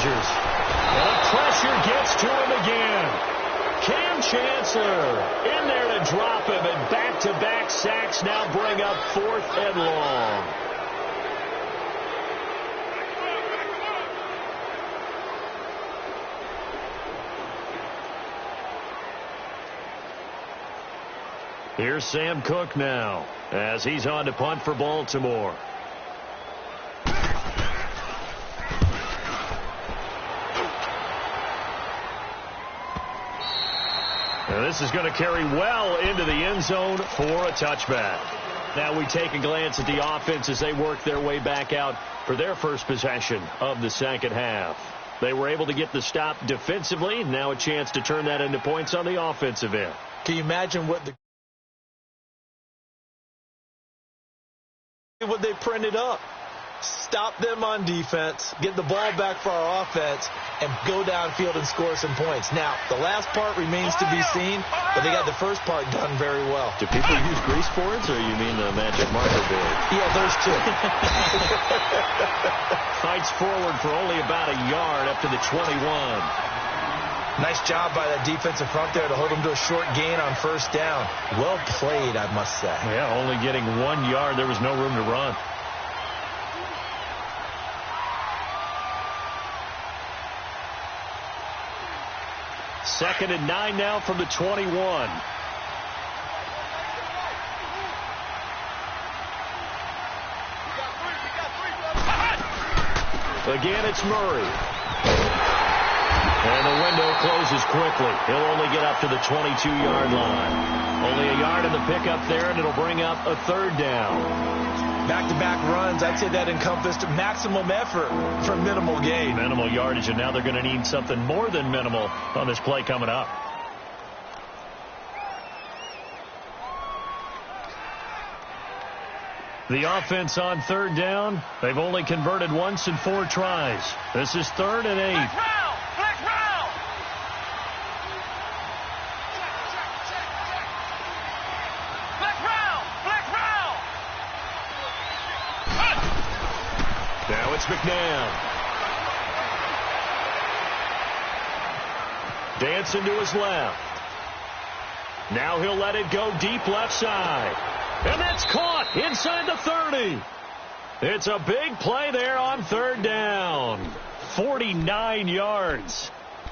Chargers. And the pressure gets to him again. Cam Chancellor in there to drop him, and back-to-back sacks now bring up 4th and long. Here's Sam Cook now as he's on to punt for Baltimore. And this is going to carry well into the end zone for a touchback. Now we take a glance at the offense as they work their way back out for their first possession of the second half. They were able to get the stop defensively. Now a chance to turn that into points on the offensive end. Can you imagine what they printed up? Stop them on defense, get the ball back for our offense, and go downfield and score some points. Now, the last part remains to be seen, but they got the first part done very well. Do people use grease boards, or you mean the magic marker board? Yeah, those two. Fights forward for only about a yard up to the 21. Nice job by that defensive front there to hold them to a short gain on first down. Well played, I must say. Yeah, only getting 1 yard. There was no room to run. Second and 9 now from the 21. Again, it's Murray. And the window closes quickly. He'll only get up to the 22-yard line. Only a yard in the pickup there, and it'll bring up a 3rd down. Back-to-back runs, I'd say that encompassed maximum effort for minimal gain. Minimal yardage, and now they're going to need something more than minimal on this play coming up. The offense on 3rd down, they've only converted once in 4 tries. This is 3rd and 8. Now it's McNabb. Dancing to his left. Now he'll let it go deep left side. And that's caught inside the 30. It's a big play there on 3rd down. 49 yards.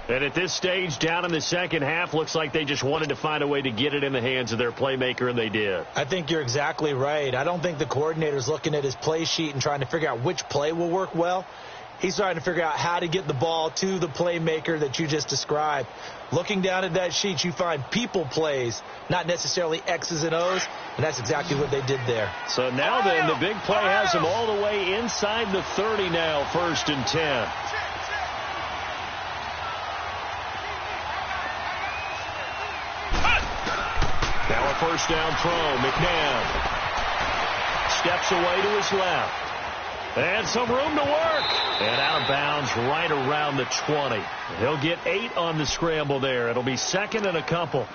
And at this stage, down in the second half, looks like they just wanted to find a way to get it in the hands of their playmaker, and they did. I think you're exactly right. I don't think the coordinator's looking at his play sheet and trying to figure out which play will work well. He's trying to figure out how to get the ball to the playmaker that you just described. Looking down at that sheet, you find people plays, not necessarily X's and O's, and that's exactly what they did there. So now then, the big play has them all the way inside the 30 now, 1st and 10. Now a first down throw. McNabb steps away to his left. And some room to work. And out of bounds right around the 20. He'll get 8 on the scramble there. It'll be 2nd and a couple.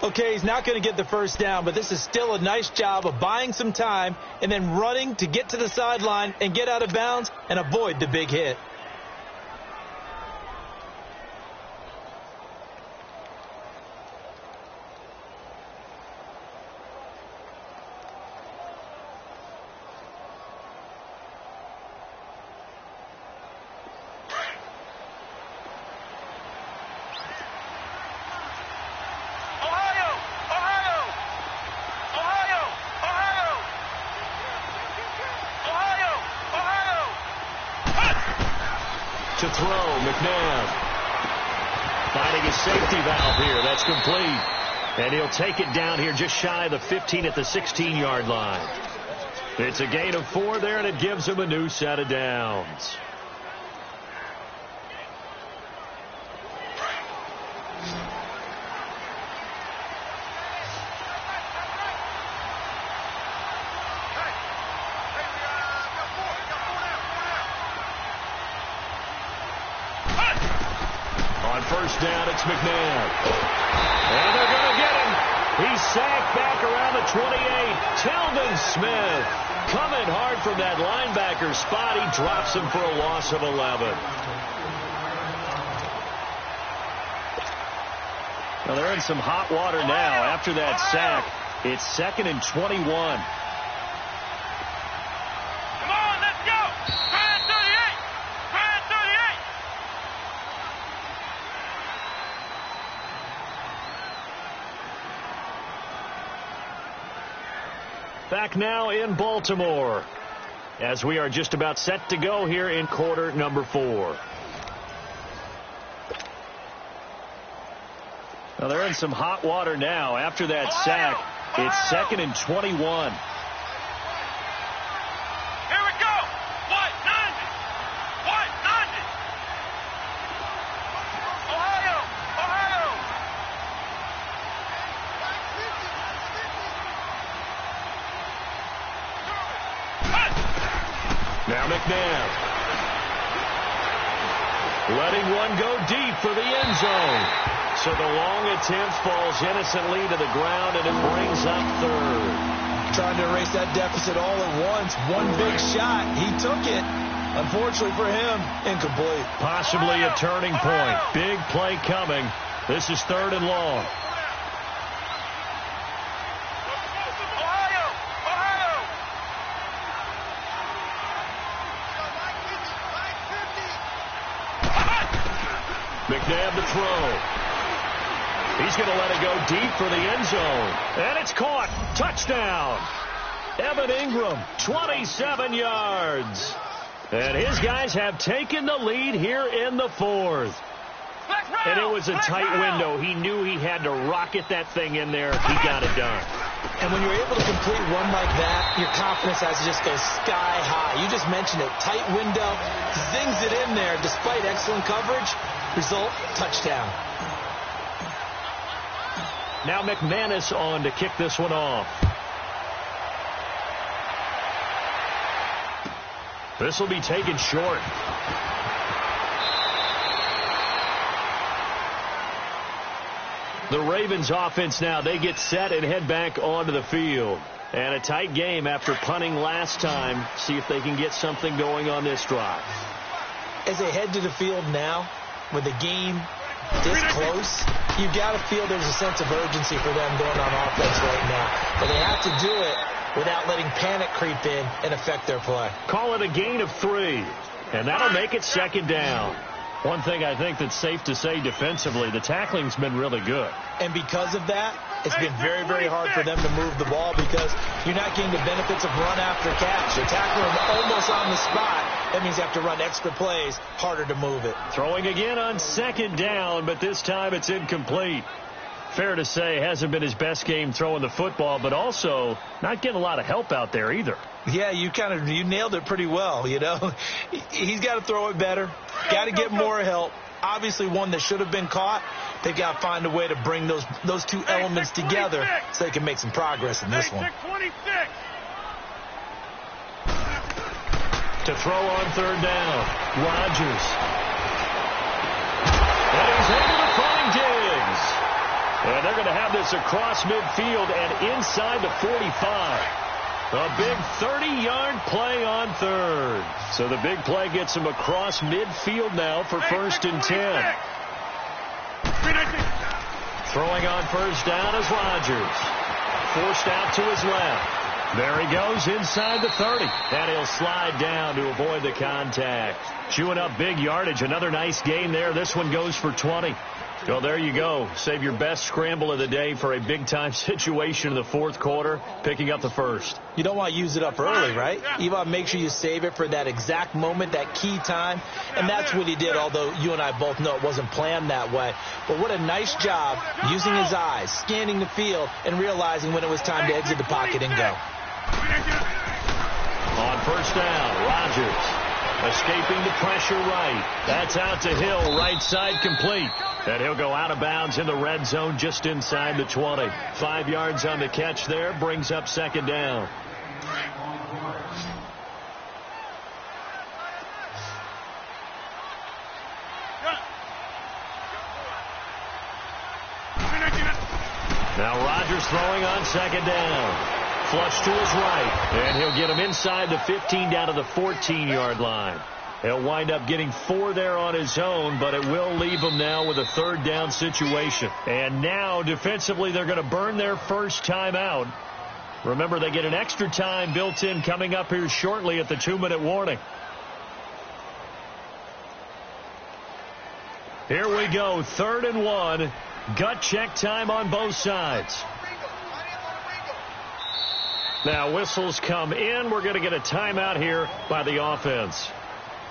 Okay, he's not going to get the first down, but this is still a nice job of buying some time and then running to get to the sideline and get out of bounds and avoid the big hit. To throw, McNabb. Finding his safety valve here. That's complete. And he'll take it down here just shy of the 15 at the 16-yard line. It's a gain of 4 there, and it gives him a new set of downs. First down, it's McNabb. And they're going to get him. He's sacked back around the 28. Telvin Smith coming hard from that linebacker spot. He drops him for a loss of 11. Well, they're in some hot water now. After that sack, it's 2nd and 21. Come on, let's go. Try it 38. Try it 38. Back now in Baltimore, as we are just about set to go here in quarter number 4. Well, they're in some hot water now. After that sack, it's 2nd and 21. Here we go. White 90. White 90. Ohio. Ohio. Now McNabb. Letting one go deep for the end zone. So the long attempt falls innocently to the ground, and it brings up 3rd. Trying to erase that deficit all at once. One big shot. He took it. Unfortunately for him, incomplete. Possibly a turning point. Big play coming. This is 3rd and long. Ohio. Ohio. McNabb to throw. He's going to let it go deep for the end zone. And it's caught. Touchdown. Evan Ingram, 27 yards. And his guys have taken the lead here in the 4th. And it was a tight window. He knew he had to rocket that thing in there. He got it done. And when you're able to complete one like that, your confidence has to just go sky high. You just mentioned it. Tight window. Zings it in there despite excellent coverage. Result, touchdown. Now McManus on to kick this one off. This will be taken short. The Ravens offense now, they get set and head back onto the field. And a tight game after punting last time. See if they can get something going on this drive. As they head to the field now, with the game this close, you've got to feel there's a sense of urgency for them going on offense right now. But they have to do it without letting panic creep in and affect their play. Call it a gain of 3, and that'll make it 2nd down. One thing I think that's safe to say defensively, the tackling's been really good. And because of that, it's been very, very hard for them to move the ball because you're not getting the benefits of run after catch. You're tackling them almost on the spot. That means you have to run extra plays, harder to move it. Throwing again on 2nd down, but this time it's incomplete. Fair to say, hasn't been his best game throwing the football, but also not getting a lot of help out there either. Yeah, you nailed it pretty well, you know. He's got to throw it better, got to get more help. Obviously one that should have been caught. They've got to find a way to bring those two elements together so they can make some progress in this one. To throw on 3rd down, Rodgers. And he's able to find Diggs. And they're going to have this across midfield and inside the 45. A big 30-yard play on 3rd. So the big play gets him across midfield now for 1st and 10. Throwing on 1st down is Rodgers. Forced out to his left. There he goes inside the 30. And he'll slide down to avoid the contact. Chewing up big yardage. Another nice gain there. This one goes for 20. Well, there you go. Save your best scramble of the day for a big-time situation in the 4th quarter, picking up the 1st. You don't want to use it up early, right? You want to make sure you save it for that exact moment, that key time. And that's what he did, although you and I both know it wasn't planned that way. But what a nice job using his eyes, scanning the field, and realizing when it was time to exit the pocket and go. On 1st down, Rodgers escaping the pressure right. That's out to Hill, right side complete. And he'll go out of bounds in the red zone just inside the 20. 5 yards on the catch there, brings up 2nd down. Now Rodgers throwing on 2nd down. Flush to his right, and he'll get him inside the 15 down to the 14-yard line. He'll wind up getting 4 there on his own, but it will leave him now with a third down situation. And now, defensively, they're going to burn their first timeout. Remember, they get an extra time built in coming up here shortly at the 2-minute warning. Here we go, 3rd and 1. Gut check time on both sides. Now whistles come in. We're going to get a timeout here by the offense.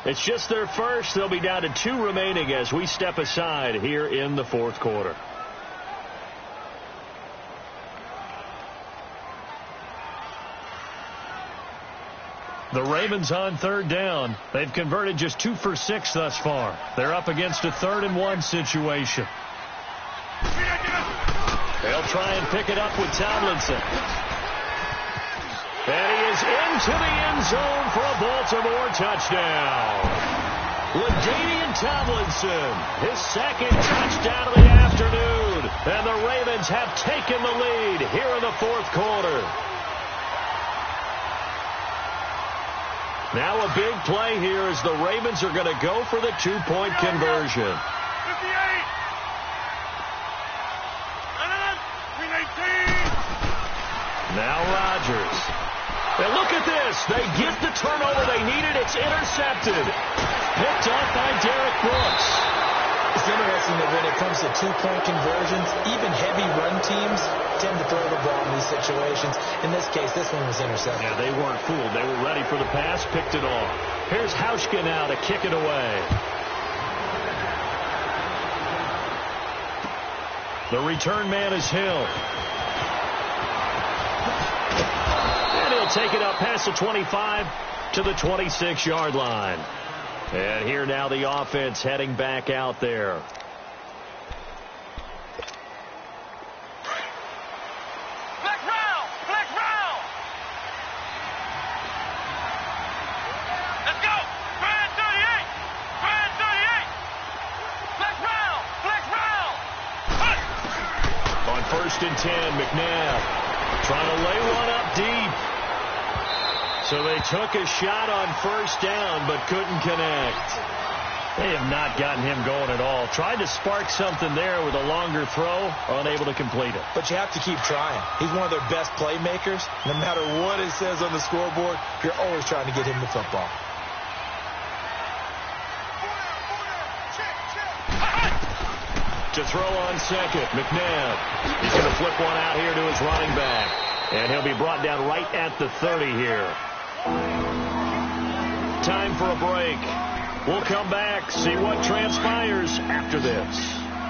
It's just their first. They'll be down to 2 remaining as we step aside here in the 4th quarter. The Ravens on 3rd down. They've converted just 2 for 6 thus far. They're up against a 3rd and 1 situation. They'll try and pick it up with Tomlinson. And he is into the end zone for a Baltimore touchdown. LaDainian Tomlinson, his 2nd touchdown of the afternoon. And the Ravens have taken the lead here in the 4th quarter. Now a big play here as the Ravens are going to go for the 2-point conversion. 58. Now Rodgers. And look at this. They get the turnover they needed. It's intercepted. Picked off by Derek Brooks. It's interesting that when it comes to 2-point conversions, even heavy run teams tend to throw the ball in these situations. In this case, this one was intercepted. Yeah, they weren't fooled. They were ready for the pass, picked it off. Here's Hauschka now to kick it away. The return man is Hill. And he'll take it up past the 25 to the 26-yard line. And here now the offense heading back out there. Black round. Black round. Let's go. Brand 38. Brand 38. Black round. Black round. On 1st and 10, McNabb trying to lay one up deep. So they took a shot on 1st down, but couldn't connect. They have not gotten him going at all. Tried to spark something there with a longer throw, unable to complete it. But you have to keep trying. He's one of their best playmakers. No matter what it says on the scoreboard, you're always trying to get him the football. To throw on 2nd, McNabb. He's going to flip one out here to his running back. And he'll be brought down right at the 30 here. Time for a break. We'll come back, see what transpires after this.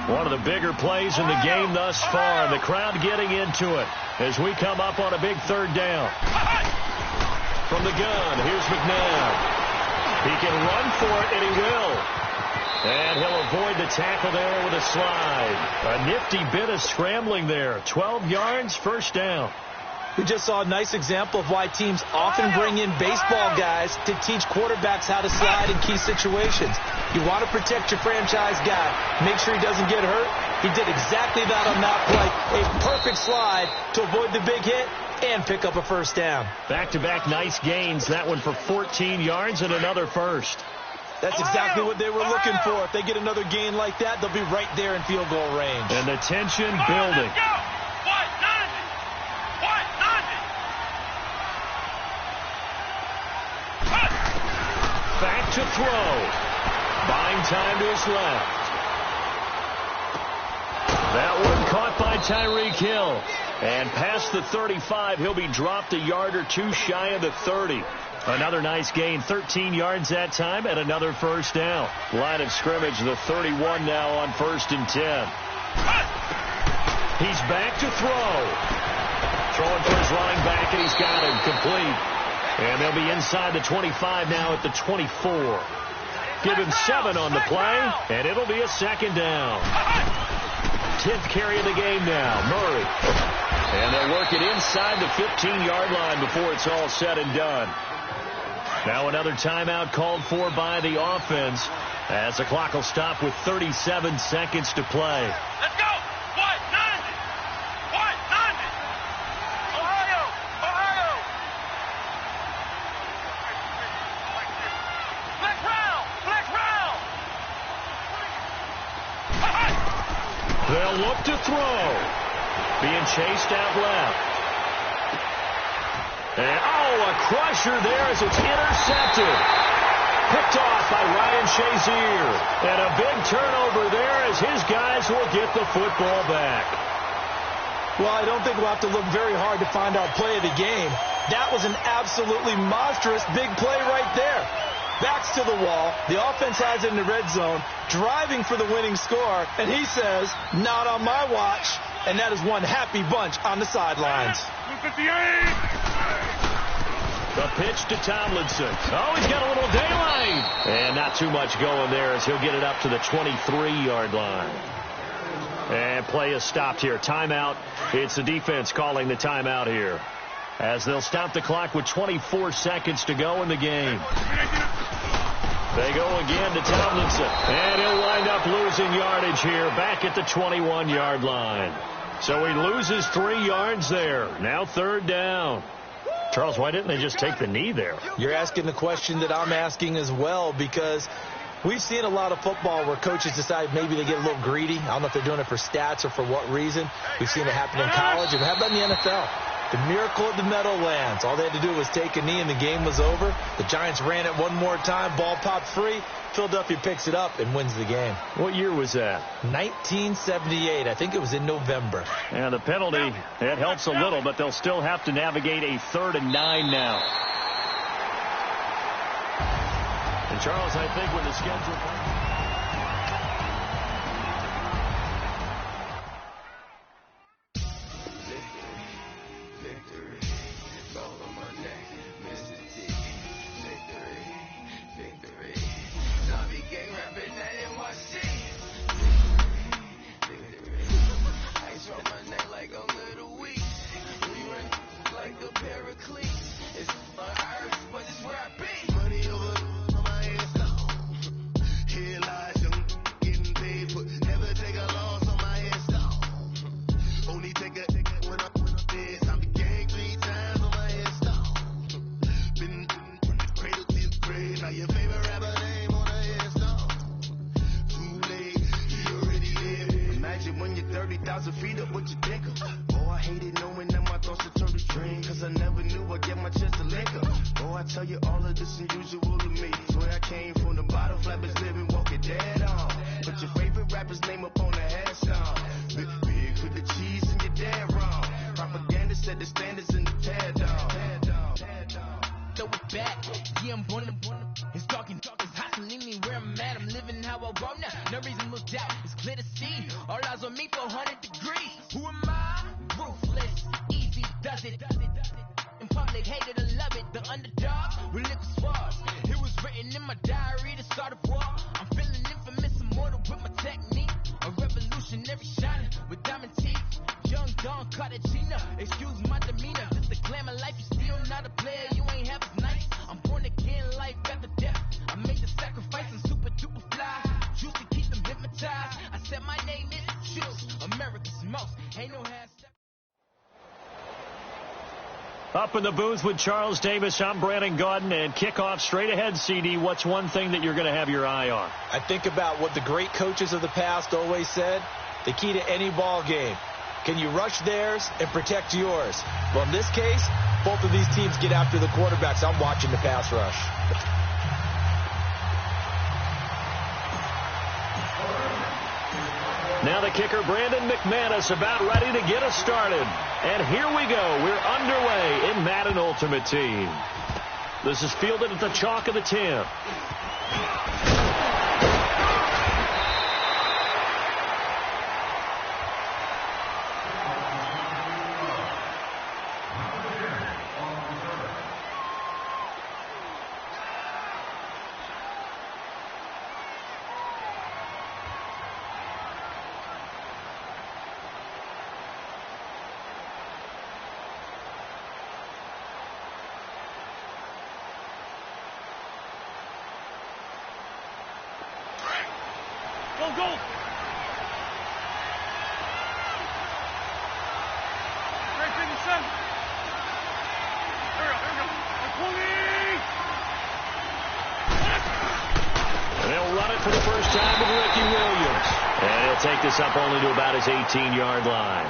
One of the bigger plays in the game thus far. The crowd getting into it as we come up on a big 3rd down. From the gun, here's McNabb. He can run for it, and he will. And he'll avoid the tackle there with a slide. A nifty bit of scrambling there. 12 yards, 1st down. We just saw a nice example of why teams often bring in baseball guys to teach quarterbacks how to slide in key situations. You want to protect your franchise guy. Make sure he doesn't get hurt. He did exactly that on that play. A perfect slide to avoid the big hit and pick up a 1st down. Back-to-back nice gains. That one for 14 yards and another 1st. That's exactly what they were looking for. If they get another gain like that, they'll be right there in field goal range. And the tension building. Back to throw. Buying time to his left. That one caught by Tyreek Hill. And past the 35, he'll be dropped a yard or 2 shy of the 30. Another nice gain, 13 yards that time, and another 1st down. Line of scrimmage, the 31 now on 1st and 10. He's back to throw. Throwing for his running back, and he's got him complete. And they'll be inside the 25 now at the 24. Give him 7 on the play, and it'll be a 2nd down. 10th carry of the game now, Murray. And they'll work it inside the 15-yard line before it's all said and done. Now another timeout called for by the offense as the clock will stop with 37 seconds to play. Let's go. White 90. White 90. Ohio. Ohio. Black round. They'll look to throw. Being chased out left. And, a crusher there as it's intercepted. Picked off by Ryan Shazier. And a big turnover there as his guys will get the football back. Well, I don't think we'll have to look very hard to find our play of the game. That was an absolutely monstrous big play right there. Backs to the wall. The offense has it in the red zone, driving for the winning score. And he says, not on my watch. And that is one happy bunch on the sidelines. The pitch to Tomlinson. Oh, he's got a little daylight. And not too much going there as he'll get it up to the 23-yard line. And play is stopped here. Timeout. It's the defense calling the timeout here, as they'll stop the clock with 24 seconds to go in the game. They go again to Tomlinson. And he'll wind up losing yardage here back at the 21-yard line. So he loses 3 yards there. Now third down. Charles, why didn't they just take the knee there? You're asking the question that I'm asking as well, because we've seen a lot of football where coaches decide maybe they get a little greedy. I don't know if they're doing it for stats or for what reason. We've seen it happen in college. And how about in the NFL? The miracle at the Meadowlands. All they had to do was take a knee and the game was over. The Giants ran it one more time. Ball popped free. Philadelphia picks it up and wins the game. What year was that? 1978. I think it was in November. And the penalty, it helps a little, but they'll still have to navigate a 3rd and 9 now. And Charles, I think when the schedule comes... Up in the booth with Charles Davis, I'm Brandon Gaudin, and kickoff straight ahead, CD. What's one thing that you're going to have your eye on? I think about what the great coaches of the past always said. The key to any ball game. Can you rush theirs and protect yours? Well, in this case, both of these teams get after the quarterbacks. I'm watching the pass rush. Now the kicker, Brandon McManus, about ready to get us started. And here we go. We're underway in Madden Ultimate Team. This is fielded at the chalk of the 10. Go! And they'll run it for the first time with Ricky Williams. And he'll take this up only to about his 18-yard line.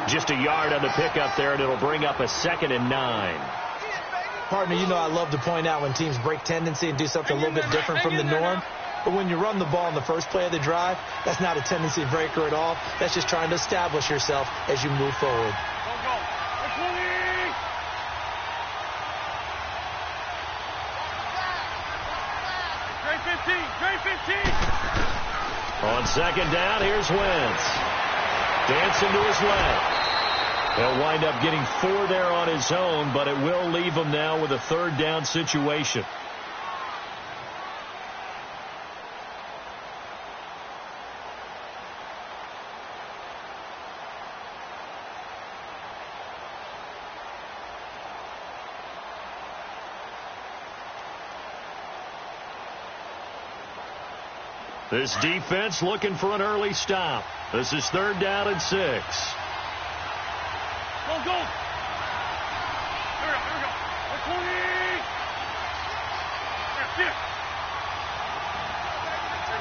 Just a yard on the pickup there, and it'll bring up a 2nd and 9. Partner, you know I love to point out when teams break tendency and do something a little bit different from the norm. But when you run the ball in the first play of the drive, that's not a tendency breaker at all. That's just trying to establish yourself as you move forward. On 2nd down, here's Wentz. Dancing to his left. He'll wind up getting 4 there on his own, but it will leave him now with a 3rd down situation. This defense looking for an early stop. This is 3rd down and 6. Go. Here we go. Here.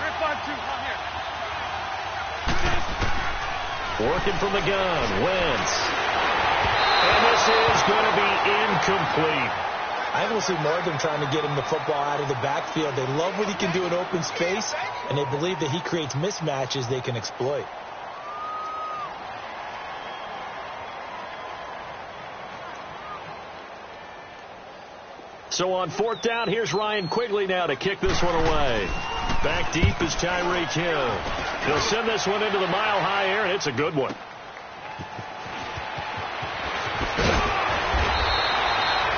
Red 5-2, come here. Working from the gun, Wentz. And this is going to be incomplete. I will see more of them trying to get him the football out of the backfield. They love what he can do in open space, and they believe that he creates mismatches they can exploit. So on 4th down, here's Ryan Quigley now to kick this one away. Back deep is Tyreek Hill. He'll send this one into the mile-high air, and it's a good one.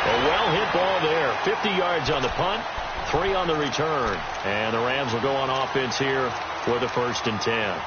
A well-hit ball there. 50 yards on the punt, 3 on the return. And the Rams will go on offense here for the 1st and 10.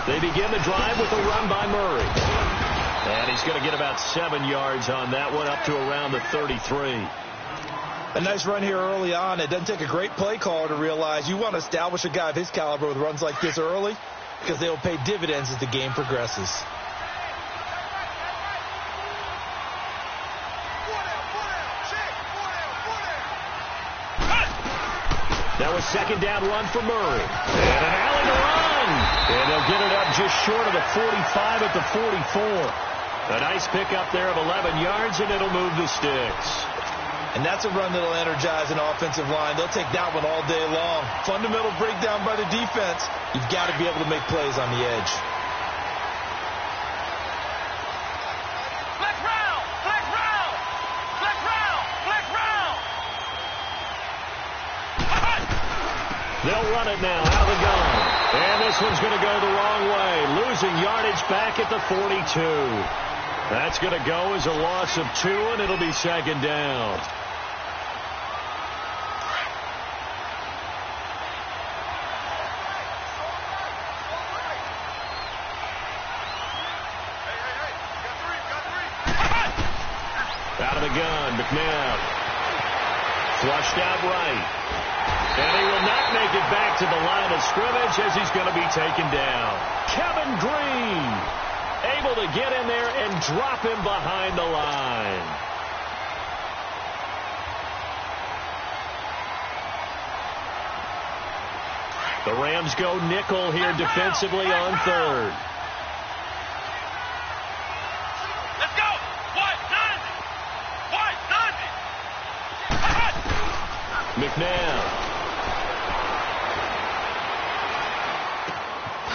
They begin the drive with a run by Murray. And he's going to get about 7 yards on that one, up to around the 33. A nice run here early on. It doesn't take a great play caller to realize you want to establish a guy of his caliber with runs like this early, because they will pay dividends as the game progresses. That was 2nd down run for Murray. And an alley to run. And they'll get it up just short of the 45 at the 44. A nice pickup there of 11 yards, and it'll move the sticks. And that's a run that'll energize an offensive line. They'll take that one all day long. Fundamental breakdown by the defense. You've got to be able to make plays on the edge. Flex round! Flex round! Flex round! Flex round! They'll run it now out of the gun. And this one's going to go the wrong way. Losing yardage back at the 42. That's going to go as a loss of 2, and it'll be 2nd down. Out of the gun, McNabb. Flushed out right. And he will not make it back to the line of scrimmage as he's going to be taken down. Kevin Green able to get in there and drop him behind the line. The Rams go nickel here defensively on 3rd. Let's go! What? McNabb.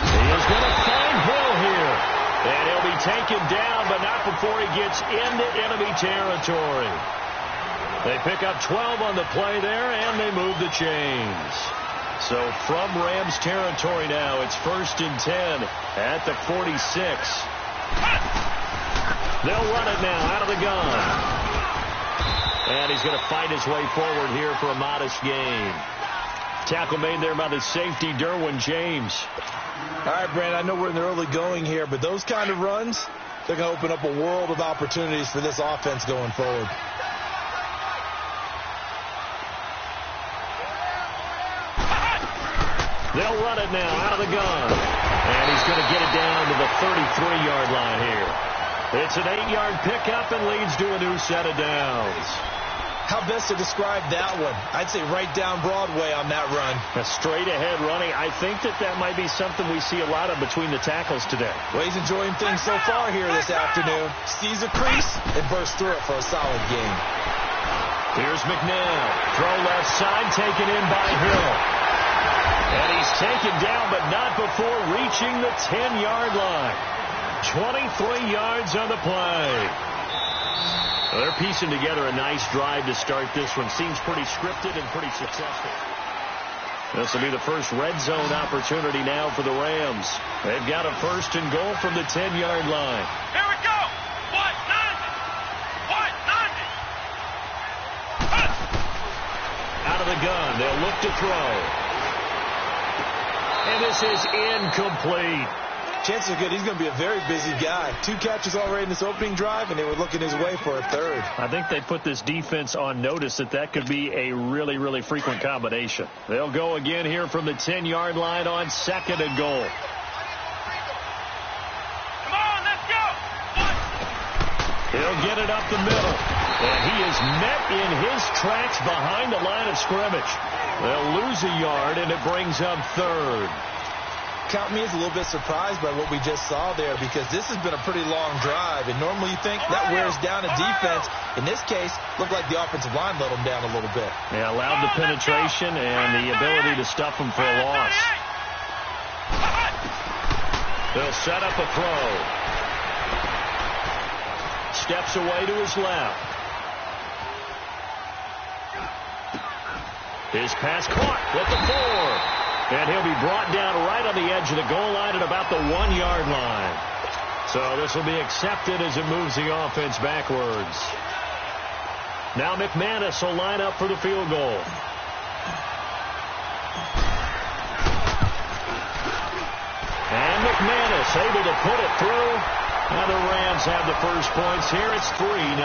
He is going to find Hill here. And he'll be taken down, but not before he gets into enemy territory. They pick up 12 on the play there, and they move the chains. So from Rams territory now, it's 1st and 10 at the 46. They'll run it now out of the gun. And he's going to fight his way forward here for a modest gain. Tackle made there by the safety, Derwin James. All right, Brandon, I know we're in the early going here, but those kind of runs, they're going to open up a world of opportunities for this offense going forward. They'll run it now out of the gun. And he's going to get it down to the 33-yard line here. It's an 8-yard pickup and leads to a new set of downs. How best to describe that one? I'd say right down Broadway on that run. A straight-ahead running. I think that might be something we see a lot of between the tackles today. Well, he's enjoying things so far here this afternoon. Sees a crease and bursts through it for a solid gain. Here's McNabb. Throw left side, taken in by Hill. And he's taken down, but not before reaching the 10-yard line. 23 yards on the play. Well, they're piecing together a nice drive to start this one. Seems pretty scripted and pretty successful. This will be the first red zone opportunity now for the Rams. They've got a 1st and goal from the 10-yard line. Here we go. 190. Out of the gun. They'll look to throw. And this is incomplete. Chances are good he's going to be a very busy guy. 2 catches already in this opening drive, and they were looking his way for a 3rd. I think they put this defense on notice that could be a really, really frequent combination. They'll go again here from the 10-yard line on 2nd and goal. Come on, let's go. He'll get it up the middle. And he is met in his tracks behind the line of scrimmage. They'll lose a yard, and it brings up 3rd. Count me as a little bit surprised by what we just saw there, because this has been a pretty long drive, and normally you think that wears down a defense. In this case, looked like the offensive line let them down a little bit. Yeah, allowed the penetration and the ability to stuff them for a loss. They'll set up a throw. Steps away to his left. His pass caught with the 4. And he'll be brought down right on the edge of the goal line at about the 1-yard line. So this will be accepted as it moves the offense backwards. Now McManus will line up for the field goal. And McManus able to put it through. Now the Rams have the first points here. It's 3-0.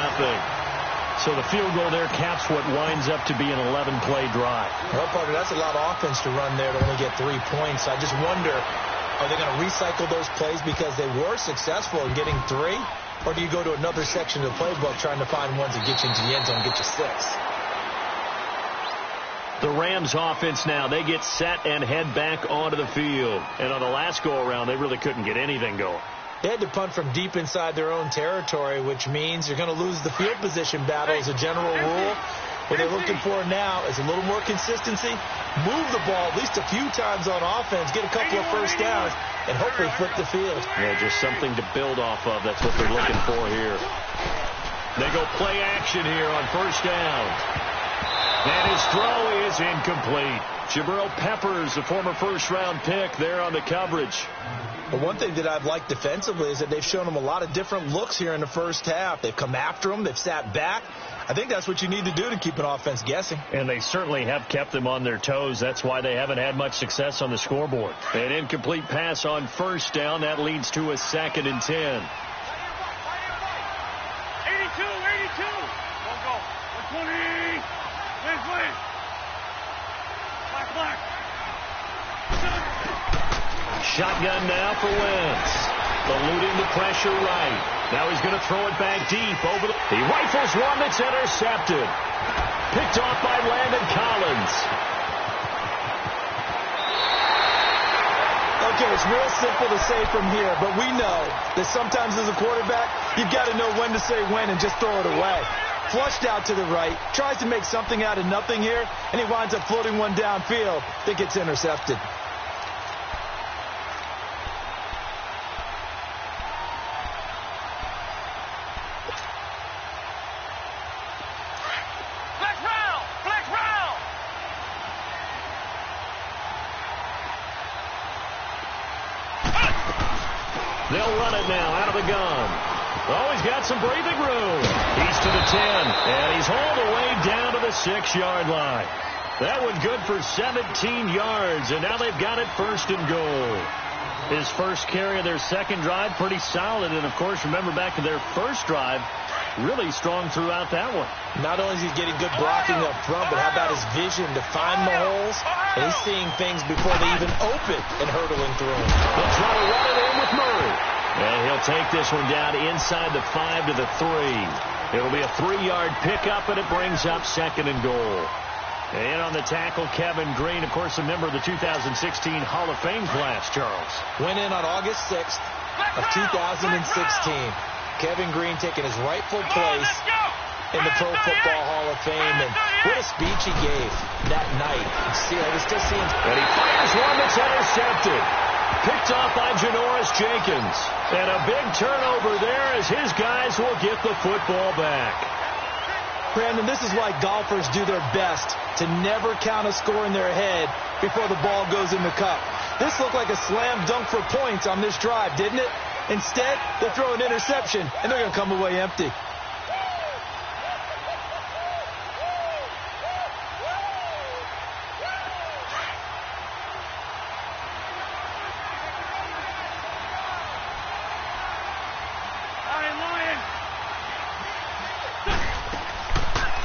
So the field goal there caps what winds up to be an 11-play drive. Well, Parker, that's a lot of offense to run there to only get 3 points. I just wonder, are they going to recycle those plays because they were successful in getting 3? Or do you go to another section of the playbook trying to find ones that get you into the end zone and get you 6? The Rams offense now, they get set and head back onto the field. And on the last go-around, they really couldn't get anything going. They had to punt from deep inside their own territory, which means you're going to lose the field position battle as a general rule. What they're looking for now is a little more consistency, move the ball at least a few times on offense, get a couple of first downs, and hopefully flip the field. Yeah, just something to build off of. That's what they're looking for here. They go play action here on 1st down. And his throw is incomplete. Jabril Peppers, the former 1st-round pick, there on the coverage. But one thing that I've liked defensively is that they've shown them a lot of different looks here in the first half. They've come after them. They've sat back. I think that's what you need to do to keep an offense guessing. And they certainly have kept them on their toes. That's why they haven't had much success on the scoreboard. An incomplete pass on 1st down. That leads to a 2nd and 10. 82. Don't go. 120. Please. Black. Shotgun now for Wentz. Eluding the pressure right. Now he's going to throw it back deep over the... He rifles one that's intercepted. Picked off by Landon Collins. Okay, it's real simple to say from here, but we know that sometimes as a quarterback, you've got to know when to say when and just throw it away. Flushed out to the right, tries to make something out of nothing here, and he winds up floating one downfield that gets intercepted. They'll run it now out of the gun. Oh, he's got some breathing room. He's to the 10, and he's all the way down to the 6-yard line. That one good for 17 yards, and now they've got it first and goal. His first carry of their second drive, pretty solid. And, of course, remember back to their first drive, really strong throughout that one. Not only is he getting good blocking up front, but how about his vision to find the holes? And he's seeing things before they even open and hurdling through them. They'll try to run it in with Murray. And he'll take this one down inside the 5 to the 3. It'll be a 3-yard pickup, and it brings up second and goal. And on the tackle, Kevin Green, of course, a member of the 2016 Hall of Fame class, Charles. Went in on August 6th of 2016. Kevin Green taking his rightful place in the Pro Football Hall of Fame. And what a speech he gave that night. See, I was just seeing. And he fires one that's intercepted. Picked off by Janoris Jenkins. And a big turnover there as his guys will get the football back. Brandon, this is why golfers do their best to never count a score in their head before the ball goes in the cup. This looked like a slam dunk for points on this drive, didn't it? Instead, they throw an interception, and they're going to come away empty.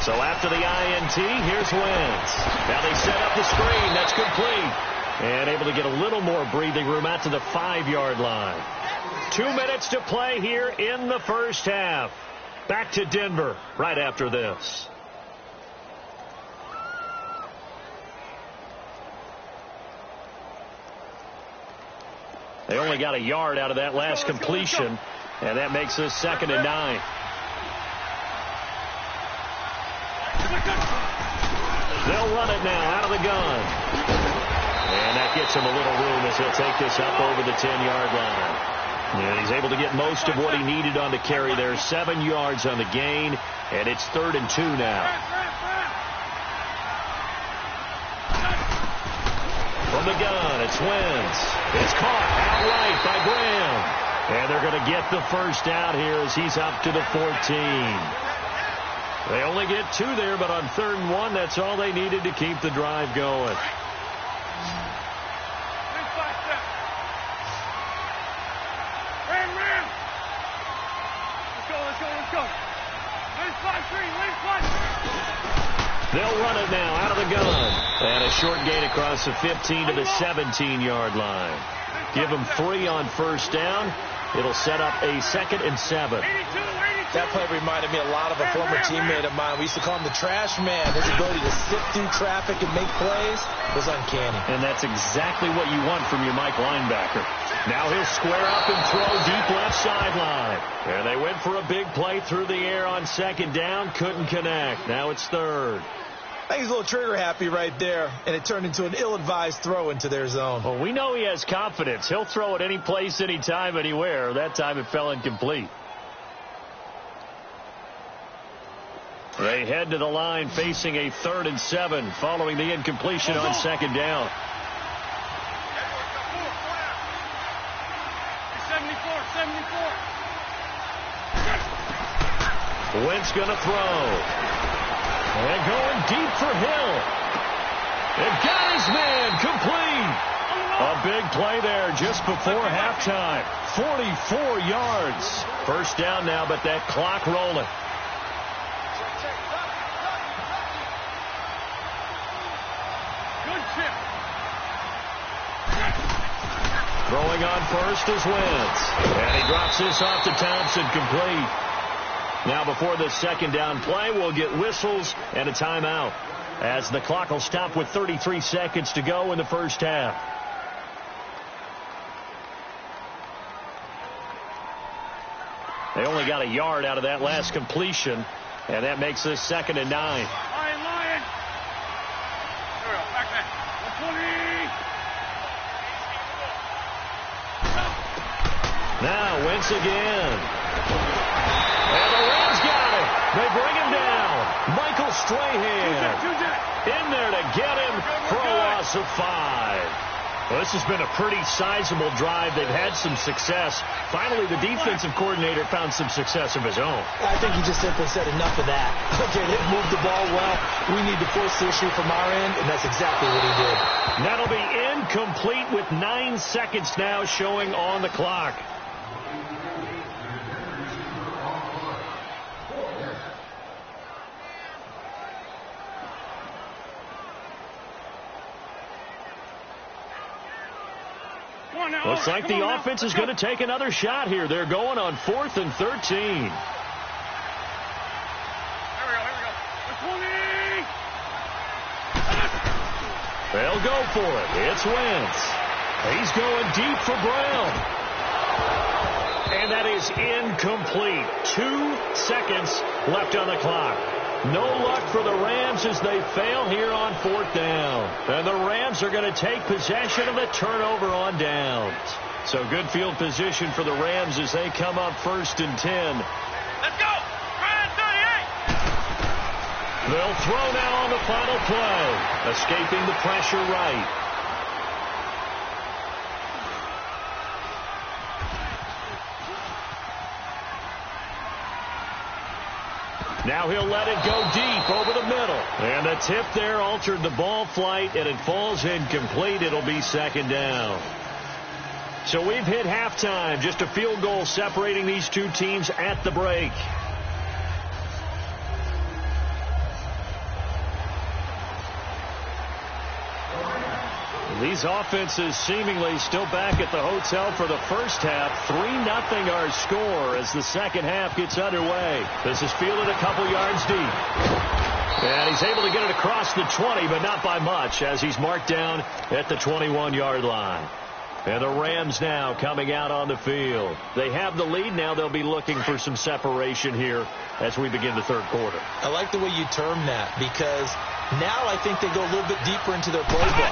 So after the INT, here's Wentz. Now they set up the screen. That's complete. And able to get a little more breathing room out to the 5-yard line. 2 minutes to play here in the first half. Back to Denver right after this. They only got a yard out of that last completion, and that makes this 2nd and 9. They'll run it now out of the gun. And that gets him a little room as he'll take this up over the 10-yard line. And he's able to get most of what he needed on the carry there. 7 yards on the gain, and it's 3rd and 2 now. From the gun, it's Wentz. It's caught outright by Graham. And they're going to get the first out here as he's up to the 14. They only get 2 there, but on 3rd and 1, that's all they needed to keep the drive going. Let's go. They'll run it now out of the gun. And a short gain across the 15 to the 17-yard line. Give them 3 on first down. It'll set up a 2nd and 7. That play reminded me a lot of a former teammate of mine. We used to call him the trash man. His ability to sift through traffic and make plays was uncanny. And that's exactly what you want from your Mike linebacker. Now he'll square up and throw deep left sideline. And they went for a big play through the air on 2nd down. Couldn't connect. Now it's 3rd. I think he's a little trigger happy right there, and it turned into an ill-advised throw into their zone. Well, we know he has confidence. He'll throw it any place, anytime, anywhere. That time it fell incomplete. They head to the line facing a 3rd and 7 following the incompletion on 2nd down. 74. Wentz going to throw. And going deep for Hill. And got his man complete. A big play there just before halftime. 44 yards. First down now, but that clock rolling. Throwing on first is Wentz. And he drops this off to Thompson, complete. Now before the 2nd down play, we'll get whistles and a timeout, as the clock will stop with 33 seconds to go in the first half. They only got a yard out of that last completion, and that makes this 2nd and 9. Lion. Back there. 120. Now Wentz again. And the Rams got it. They bring him down. Michael Strahan in there to get him for a loss of 5. Well, this has been a pretty sizable drive. They've had some success. Finally, the defensive coordinator found some success of his own. I think he just simply said enough of that. Okay, they've moved the ball well. We need to force the issue from our end, and that's exactly what he did. That'll be incomplete with 9 seconds now showing on the clock. Looks like the offense is going to take another shot here. They're going on 4th and 13. They'll go for it. It's Wentz. He's going deep for Brown. And that is incomplete. 2 seconds left on the clock. No luck for the Rams as they fail here on 4th down. And the Rams are going to take possession of the turnover on downs. So good field position for the Rams as they come up 1st and 10. Let's go! Ryan 38! They'll throw now on the final play. Escaping the pressure right. Now he'll let it go deep over the middle. And the tip there altered the ball flight, and it falls incomplete. It'll be 2nd down. So we've hit halftime. Just a field goal separating these two teams at the break. These offenses seemingly still back at the hotel for the first half. 3-0 our score as the second half gets underway. This is fielded a couple yards deep. And he's able to get it across the 20, but not by much as he's marked down at the 21-yard line. And the Rams now coming out on the field. They have the lead. Now they'll be looking for some separation here as we begin the third quarter. I like the way you term that because now I think they go a little bit deeper into their playbook.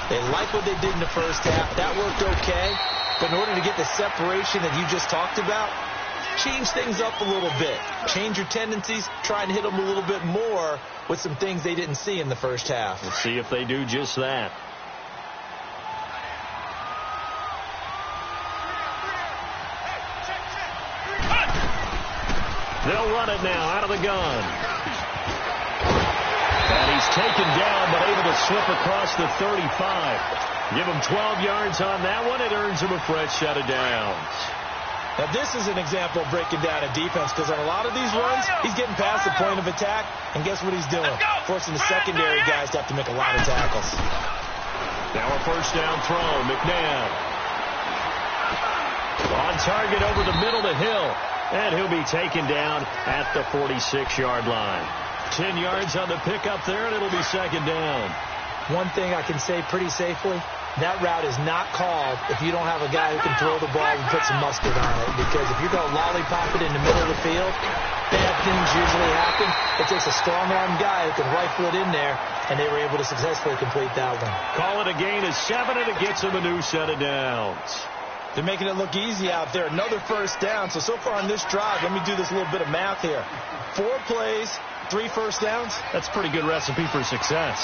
They like what they did in the first half. That worked okay. But in order to get the separation that you just talked about, change things up a little bit. Change your tendencies. Try and hit them a little bit more with some things they didn't see in the first half. Let's see if they do just that. They'll run it now out of the gun. And he's taken down, but able to slip across the 35. Give him 12 yards on that one. It earns him a fresh set of downs. Now, this is an example of breaking down a defense because on a lot of these runs, he's getting past the point of attack, and guess what he's doing? Forcing the secondary guys to have to make a lot of tackles. Now a first down throw. McNabb. On target over the middle to Hill. And he'll be taken down at the 46-yard line. 10 yards on the pickup there, and it'll be 2nd down. One thing I can say pretty safely, that route is not called if you don't have a guy who can throw the ball and put some mustard on it. Because if you're going to lollipop it in the middle of the field, bad things usually happen. It takes a strong-arm guy who can rifle it in there, and they were able to successfully complete that one. Call it a gain of 7, and it gets them a new set of downs. They're making it look easy out there. Another first down. So far on this drive, let me do this little bit of math here. 4 plays, 3 first downs. That's a pretty good recipe for success.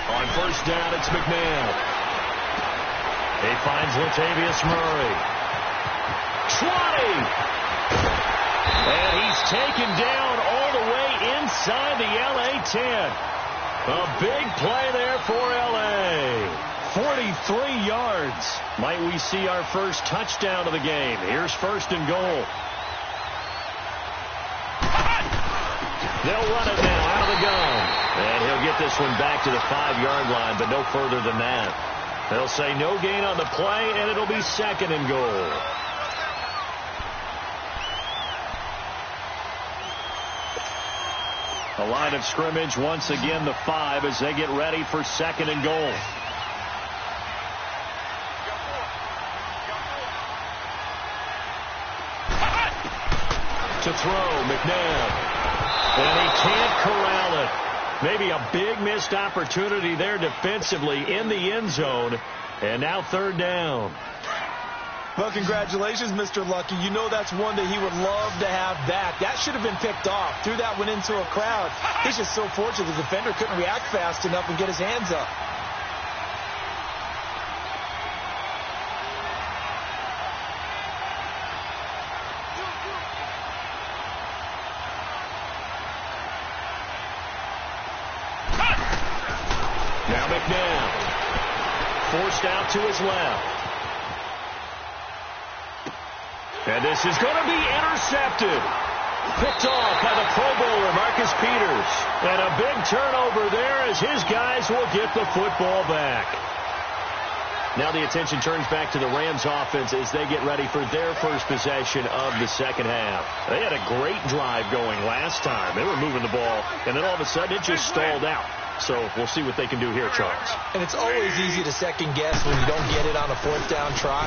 On first down, it's McNabb. He finds Latavius Murray. 20! And he's taken down all the way inside the LA 10. A big play there for LA. 43 yards. Might we see our first touchdown of the game? Here's 1st and goal. They'll run it now out of the gun. And he'll get this one back to the 5-yard line, but no further than that. They'll say no gain on the play, and it'll be 2nd and goal. The line of scrimmage once again the 5 as they get ready for 2nd and goal. To throw, McNabb. And he can't corral it. Maybe a big missed opportunity there defensively in the end zone. And now 3rd down. Well, congratulations, Mr. Lucky. You know that's one that he would love to have back. That should have been picked off. Threw that one into a crowd. He's just so fortunate the defender couldn't react fast enough and get his hands up. Now McNabb. Forced out to his left. And this is going to be intercepted. Picked off by the Pro Bowler, Marcus Peters. And a big turnover there as his guys will get the football back. Now the attention turns back to the Rams offense as they get ready for their first possession of the second half. They had a great drive going last time. They were moving the ball, and then all of a sudden it just stalled out. So we'll see what they can do here, Charles. And it's always easy to second guess when you don't get it on a fourth down try.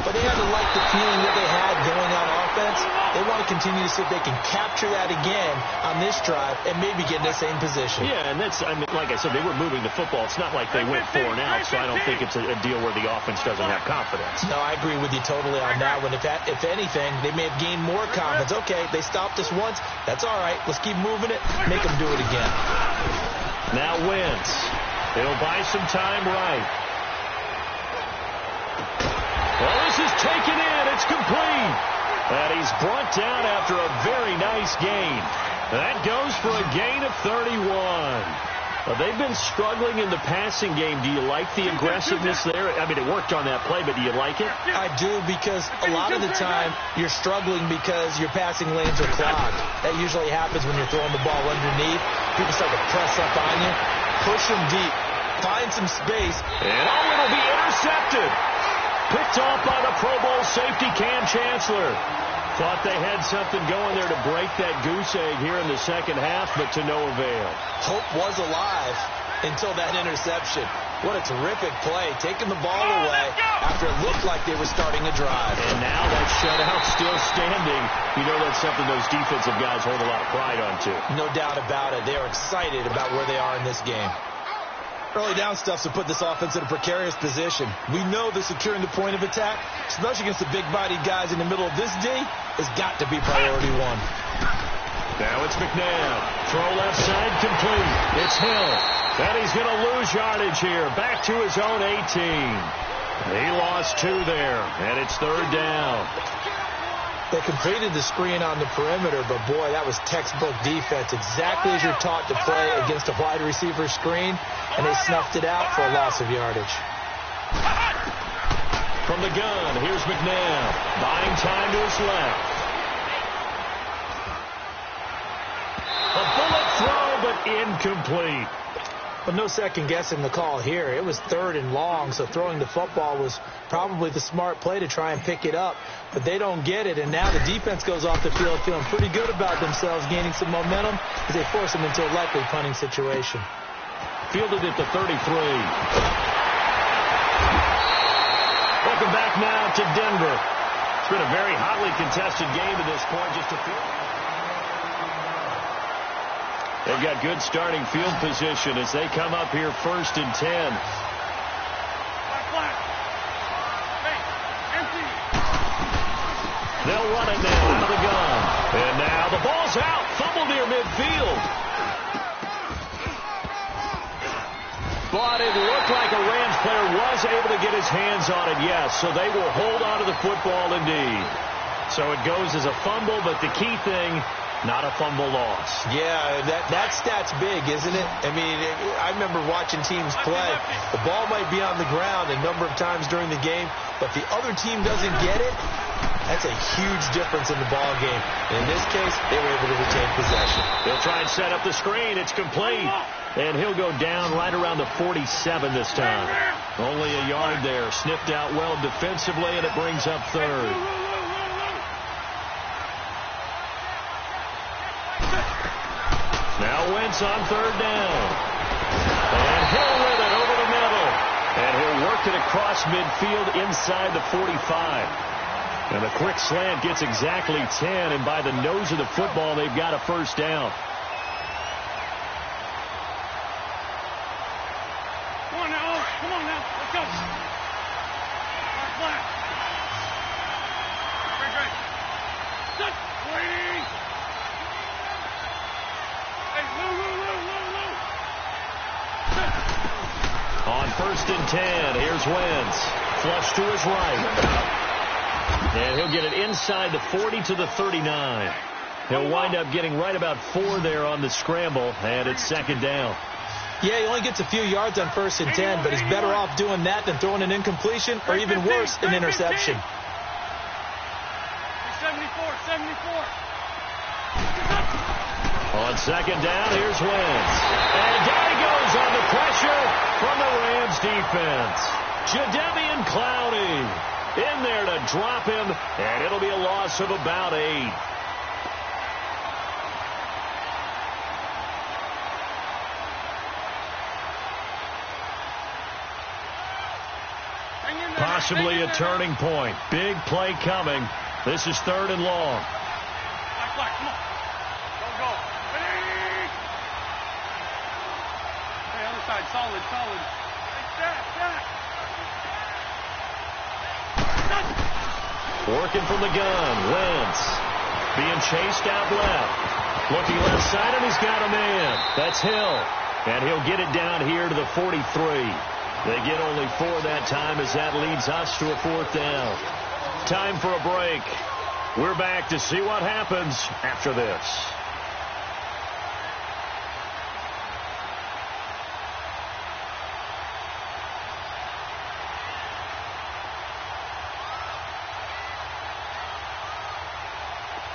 But they had to like the feeling that they had going on offense. They want to continue to see if they can capture that again on this drive and maybe get in the same position. Yeah, and that's, I mean, like I said, they were moving the football. It's not like they went 4 and out, so I don't think it's a deal where the offense doesn't have confidence. No, I agree with you totally on that one. If anything, they may have gained more confidence. Okay, they stopped us once. That's all right. Let's keep moving it. Make them do it again. Now Wentz. He'll buy some time right. Well, this is taken in. It's complete. And he's brought down after a very nice gain. That goes for a gain of 31. Well, they've been struggling in the passing game. Do you like the aggressiveness there? I mean, it worked on that play, but do you like it? I do, because a lot of the time you're struggling because your passing lanes are clogged. That usually happens when you're throwing the ball underneath. People start to press up on you. Push them deep. Find some space. And oh, it'll be intercepted. Picked off by the Pro Bowl safety, Cam Chancellor. Thought they had something going there to break that goose egg here in the second half, but to no avail. Hope was alive until that interception. What a terrific play, taking the ball away after it looked like they were starting a drive. And now that shutout still standing. You know that's something those defensive guys hold a lot of pride on, too. No doubt about it. They're excited about where they are in this game. Early down stuffs to put this offense in a precarious position. We know that securing the point of attack, especially against the big-bodied guys in the middle of this D, has got to be priority one. Now it's McNabb. Throw left side complete. It's Hill. And he's going to lose yardage here. Back to his own 18. He lost 2 there, and it's third down. They completed the screen on the perimeter, but boy, that was textbook defense. Exactly as you're taught to play against a wide receiver screen, and they snuffed it out for a loss of yardage. From the gun, here's McNabb. Buying time to his left. A bullet throw, but incomplete. But no second guessing the call here. It was 3rd and long, so throwing the football was probably the smart play to try and pick it up. But they don't get it, and now the defense goes off the field feeling pretty good about themselves, gaining some momentum as they force them into a likely punting situation. Fielded at the 33. Welcome back now to Denver. It's been a very hotly contested game to this point. Just a few. They've got good starting field position as they come up here 1st and 10. They'll run it now out of the gun. And now the ball's out. Fumble near midfield. But it looked like a Rams player was able to get his hands on it, yes. So they will hold on to the football indeed. So it goes as a fumble, but the key thing, not a fumble loss. Yeah, that stat's big, isn't it? I mean, I remember watching teams play. The ball might be on the ground a number of times during the game, but if the other team doesn't get it, that's a huge difference in the ball game. And in this case, they were able to retain possession. He'll try and set up the screen. It's complete. And he'll go down right around the 47 this time. Only a yard there. Sniffed out well defensively, and it brings up 3rd. Now Wentz on 3rd down. And Hill with it over the middle. And he'll work it across midfield inside the 45. And the quick slant gets exactly 10. And by the nose of the football, they've got a 1st down. Come on now. Let's go. On 1st and 10, here's Wentz. Flush to his right. And he'll get it inside the 40 to the 39. He'll wind up getting right about 4 there on the scramble, and it's 2nd down. Yeah, he only gets a few yards on 1st and 10, but he's better off doing that than throwing an incompletion or even worse, an interception. 74. On 2nd down, here's Wentz. And down he goes on the pressure from the Rams defense. Jadeveon Clowney in there to drop him, and it'll be a loss of about 8. Possibly a turning point. Big play coming. This is 3rd and long. Come on. Go. Hey, other side, solid. Working from the gun. Wentz being chased out left. Looking left side, and he's got a man. That's Hill. And he'll get it down here to the 43. They get only 4 that time as that leads us to a 4th down. Time for a break. We're back to see what happens after this.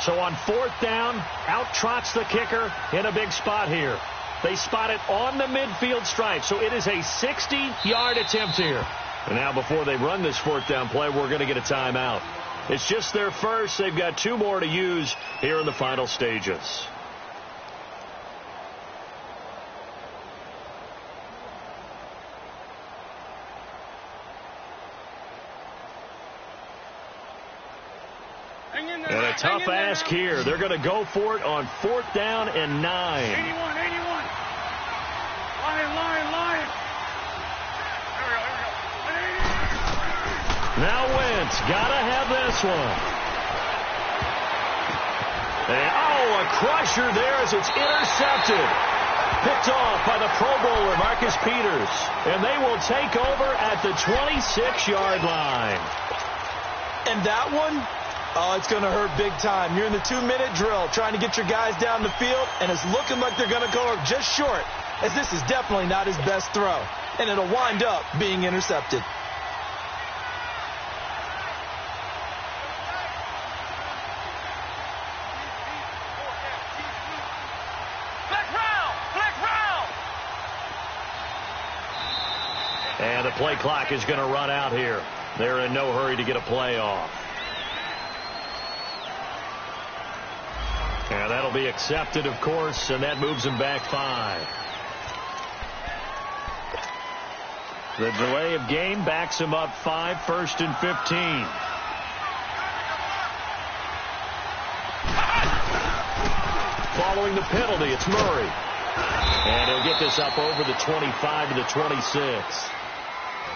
So on 4th down, out trots the kicker in a big spot here. They spot it on the midfield stripe, so it is a 60-yard attempt here. And now before they run this 4th down play, we're going to get a timeout. It's just their first. They've got 2 more to use here in the final stages. And a tough ask here. They're going to go for it on 4th down and 9. 81. Line. Here we go. Now Wentz, gotta have this one. And, a crusher there as it's intercepted. Picked off by the Pro Bowler, Marcus Peters. And they will take over at the 26-yard line. And that one, it's going to hurt big time. You're in the 2-minute drill trying to get your guys down the field, and it's looking like they're going to go just short, as this is definitely not his best throw. And it'll wind up being intercepted. And the play clock is going to run out here. They're in no hurry to get a play off. And that'll be accepted, of course, and that moves them back 5. The delay of game backs him up 5, 1st and 15. Following the penalty, it's Murray. And he'll get this up over the 25 to the 26.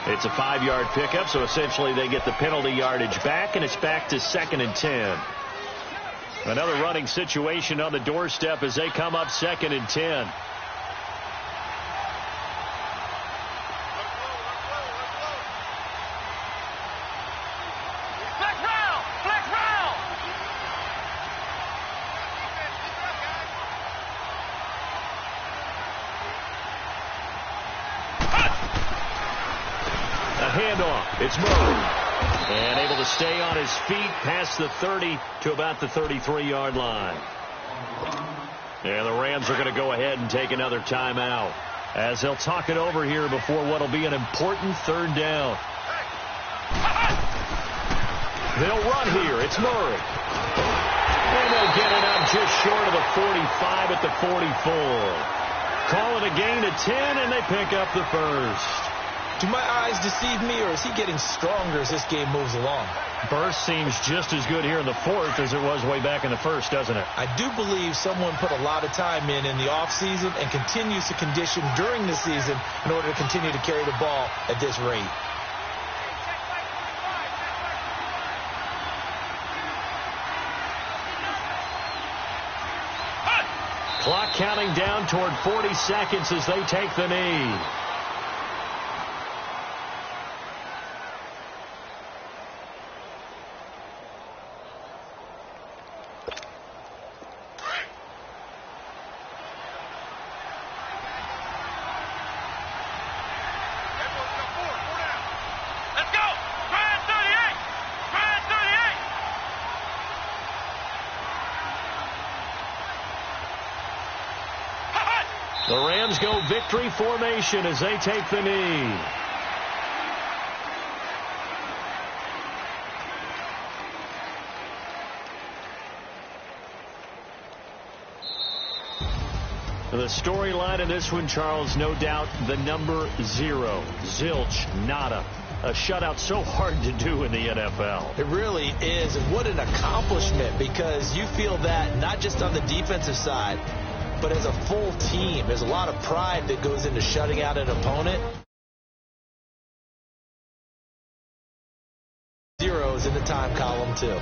It's a 5-yard pickup, so essentially they get the penalty yardage back, and it's back to 2nd and 10. Another running situation on the doorstep as they come up 2nd and 10. Handoff. It's Murray. And able to stay on his feet past the 30 to about the 33-yard line. And the Rams are going to go ahead and take another timeout as they'll talk it over here before what will be an important 3rd down. They'll run here. It's Murray. And they'll get it up just short of the 45 at the 44. Call it a gain of 10, and they pick up the first. Do my eyes deceive me, or is he getting stronger as this game moves along? Burst seems just as good here in the 4th as it was way back in the 1st, doesn't it? I do believe someone put a lot of time in the offseason and continues to condition during the season in order to continue to carry the ball at this rate. counting down toward 40 seconds as they take the knee. The Rams go victory formation as they take the knee. The storyline in this one, Charles, no doubt the number 0. Zilch, nada. A shutout so hard to do in the NFL. It really is. And what an accomplishment, because you feel that not just on the defensive side, but as a full team. There's a lot of pride that goes into shutting out an opponent. Zeros in the time column, too.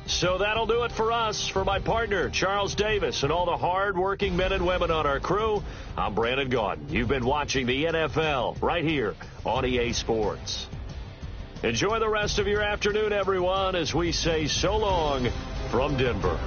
So that'll do it for us. For my partner, Charles Davis, and all the hard-working men and women on our crew, I'm Brandon Gaudin. You've been watching the NFL right here on EA Sports. Enjoy the rest of your afternoon, everyone, as we say so long from Denver.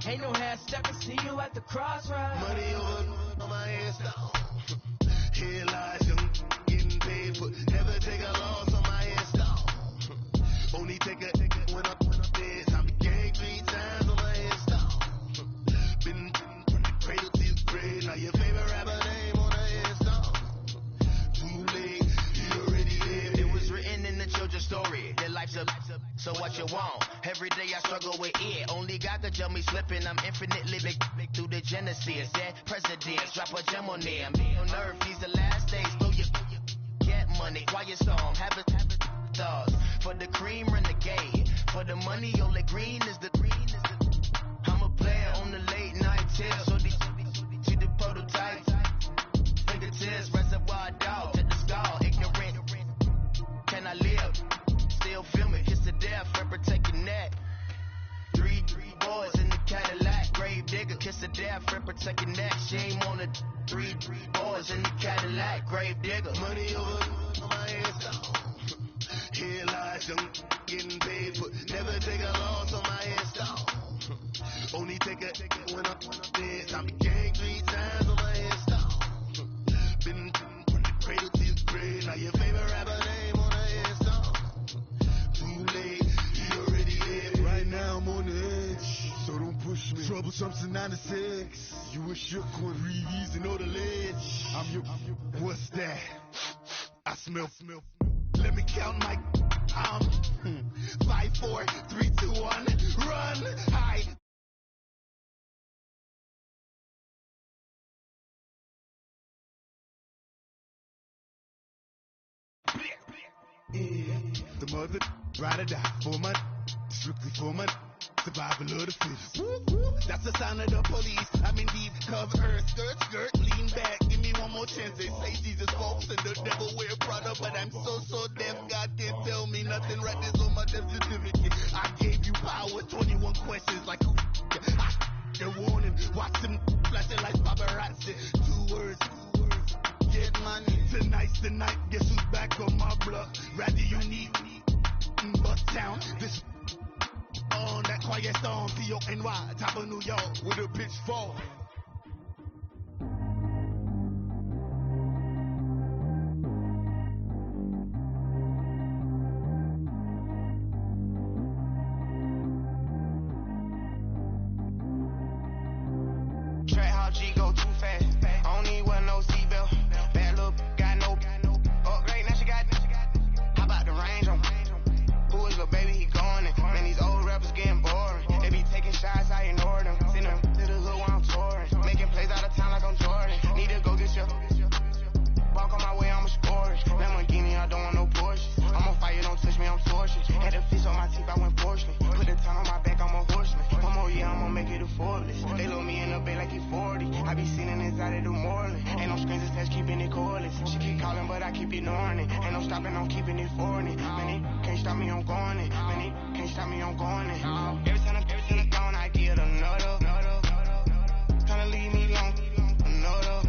Ain't no half stepping, see you at the crossroads. Money over on my head, stone. Here lies young, getting paid for. Never take a loss on my head, stone. Only take a when I'm dead. I became 3 times on my head, stone. Been from the cradle to the grave. Now your favorite rapper name on the head, stone. Too late, you already lived. It was written in the children's story. Their life's up, so what you want? Every day I struggle with it. Only God could tell me slipping. I'm infinitely big through the genesis. Dead presidents, drop a gem on them. On earth, these the last days. Throw your get money, quiet storm. Have it thoughts. For the cream, renegade. For the money, only green is the. I'm a player on the late night tips. So these to the prototypes. Fingertips, reservoir dog. To the skull, ignorant. Can I live? Still feel me. Kiss to death, for protecting that. 3 boys in the Cadillac, grave digger, kiss the death, friend protecting that. Shame on the 3 boys in the Cadillac, grave digger. Money over. young getting paid, but never take a loss on my install. Only take a when I'm dead. I became 3 times on my install. Been from the cradle to the grave. Now your favorite rapper name on the install. Too late, he already dead. Right now I'm on the edge, so don't push me. Troublesome to 96. You a shook one, breathe and know the ledge. I'm your, what's that? I smell. Let me count my, 5, 4, 3, 2, 1, run, hide. The mother, ride or die, for my, strictly for my, survival of the fittest. That's the sound of the police. I'm in deep cover, skirt, lean back, give me one more chance. They say Jesus walks and the devil wear Prada, but I'm so deaf, God can't tell me nothing. Right this on my death certificate. I gave you power, 21 questions like who? They're warning, watch them flashing like paparazzi. 2 words. Get money. Tonight's the night. Guess who's back on my block? Rather unique. Bucktown. This on that quiet storm. P-O-N-Y. Top of New York. With a pitchfork. Track how G go too fast. I don't need wear no seatbelt. Bad look, got no upgrade. Now she got. How about the range on? Who is the baby? He going in. Man, these old rappers getting boring. They be taking shots, I ignore them. Send them to the hood while I'm touring. Making plays out of town like I'm Jordan. Need to go get your. Walk on my way, I'ma score it. Lamborghini, I don't want no Porsche. I'm on fire, don't touch me, I'm tortured. Had a fish on my teeth, I went porcelain. Put the time on my back, I'm a horseman. One more year, I'ma make it affordless. They load me in the bay like he 40. I be sitting inside of the Moreland. Ain't no screens attached, keeping it cordless. She keep calling, but I keep ignoring it. Ain't no stopping, I'm keeping it for it. Man, it can't stop me, I'm going it. Man, it can't stop me, I'm going it. Every time I'm gone, I get another. Tryna leave me alone, another.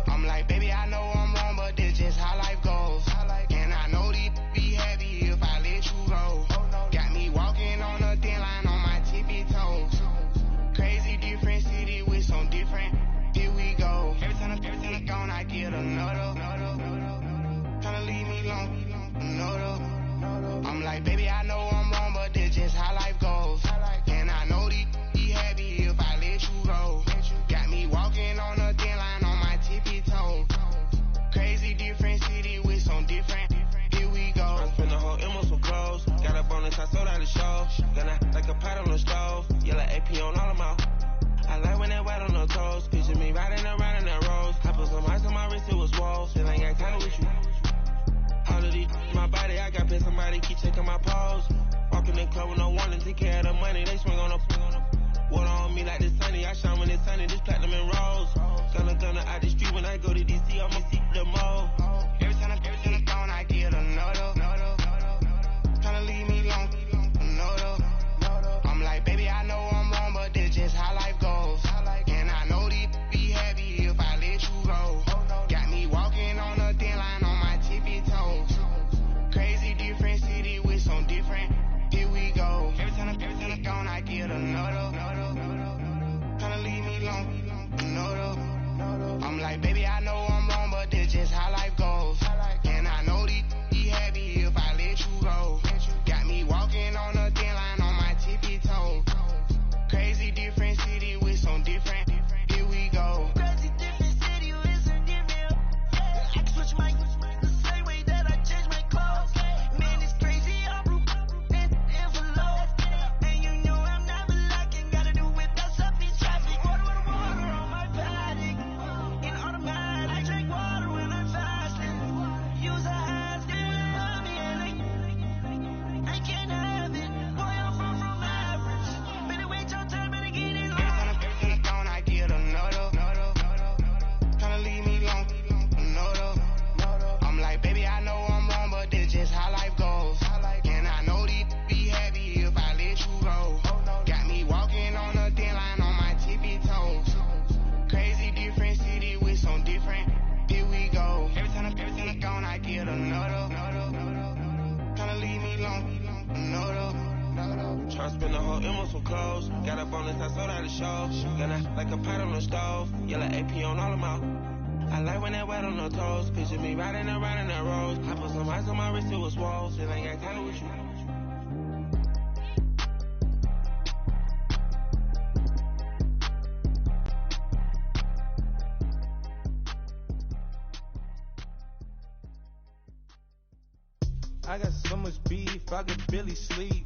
I'm like, baby, I know I'm wrong, but this just how life goes. And I know these be happy if I let you go. Got me walking on a thin line on my tippy toes. Crazy different city with some different. Here we go. Every time I'm gone, I get another. Tryna leave me alone, another. I'm like, baby, I know I'm wrong, but this just how life goes. And I know these be happy if I let you go. Got me walking on a thin line on my tippy toes. Crazy different city with some different. Here we go. I spent the whole M on some clothes. Got a bonus, I sold out the show. Gonna like a pot on the stove. Yellow AP on all of my. I like when that white on the toes. Picture me riding around in that rose. I put some ice on my wrist, it was walls. Still ain't got time with you. All of these, my body, I got pissed. Somebody keep checking my pose. Walking in the club with no warning, take care of the money. They swing on the. Water on me like the sunny. I shine when it's sunny. This platinum and rose. Gonna out the street when I go to DC. I'ma see the mall. Every time I'm gone, I get another. Tryna leave me alone, another. I'm like, baby, I know I'm wrong, but this just how life goes. And I know these be happy if I let you go. Got me walking on a thin line on my tippy toes. Crazy different city with some different. Here we go. Every time I'm gone, I get another. Tryna leave me alone, another. I'm like, baby, I know I'm wrong, but this just how life goes. spend the whole M on some clothes. Got a bonus, I sold out the show. Gonna like a pot on the stove. Yellow AP on all of my. I like when that wet on the toes. Picture me riding around in that rose. I put some ice on my wrist, it was swole. Still ain't got time with you. I got so much beef, I could barely sleep.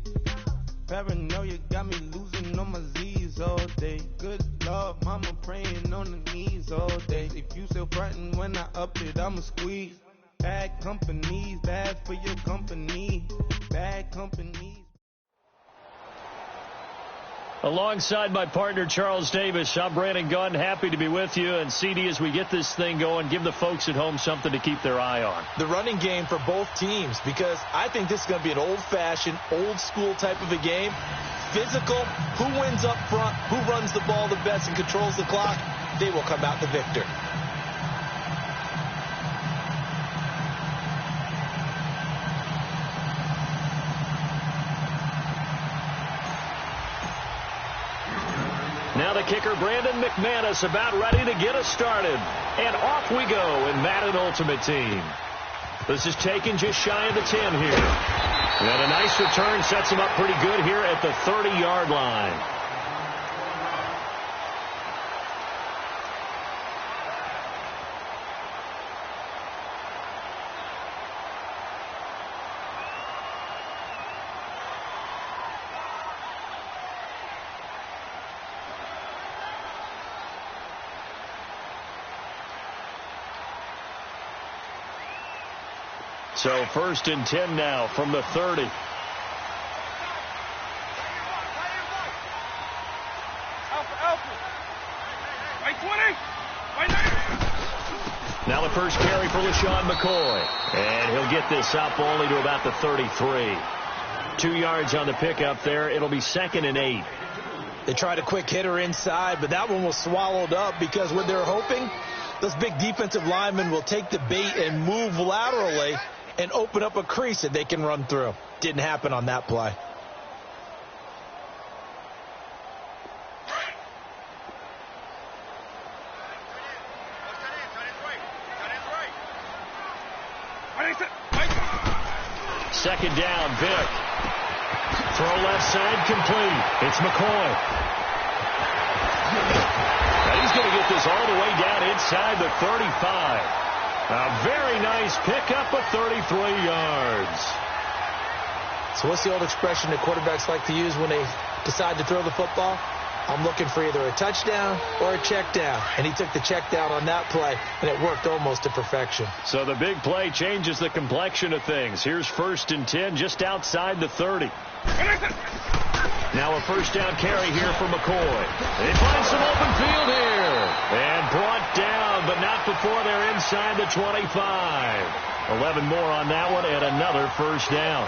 Paranoia got me losing on my Z's all day. Good Lord, mama praying on the knees all day. If you still frontin' when I up it, I'ma squeeze. Bad companies, bad for your company. Bad companies. Alongside my partner, Charles Davis, I'm Brandon Gunn. Happy to be with you. And, CD, as we get this thing going, give the folks at home something to keep their eye on. The running game for both teams, because I think this is going to be an old-fashioned, old-school type of a game. Physical, who wins up front, who runs the ball the best and controls the clock, they will come out the victor. Now the kicker, Brandon McManus, about ready to get us started. And off we go in Madden Ultimate Team. This is taken just shy of the 10 here. And a nice return sets him up pretty good here at the 30-yard line. So 1st and 10 now from the 30. Now the first carry for LaShawn McCoy. And he'll get this up only to about the 33. 2 yards on the pickup there. It'll be 2nd and 8. They tried a quick hitter inside, but that one was swallowed up because what they're hoping, those big defensive linemen will take the bait and move laterally and open up a crease that they can run through. Didn't happen on that play. Second down, Vick. Throw left side, complete. It's McCoy. And he's going to get this all the way down inside the 35. A very nice pickup of 33 yards. So what's the old expression that quarterbacks like to use when they decide to throw the football? I'm looking for either a touchdown or a check down. And he took the check down on that play, and it worked almost to perfection. So the big play changes the complexion of things. Here's 1st and 10 just outside the 30. Now a first down carry here for McCoy. They find some open field here. And brought down, but not before they're inside the 25. 11 more on that one and another first down.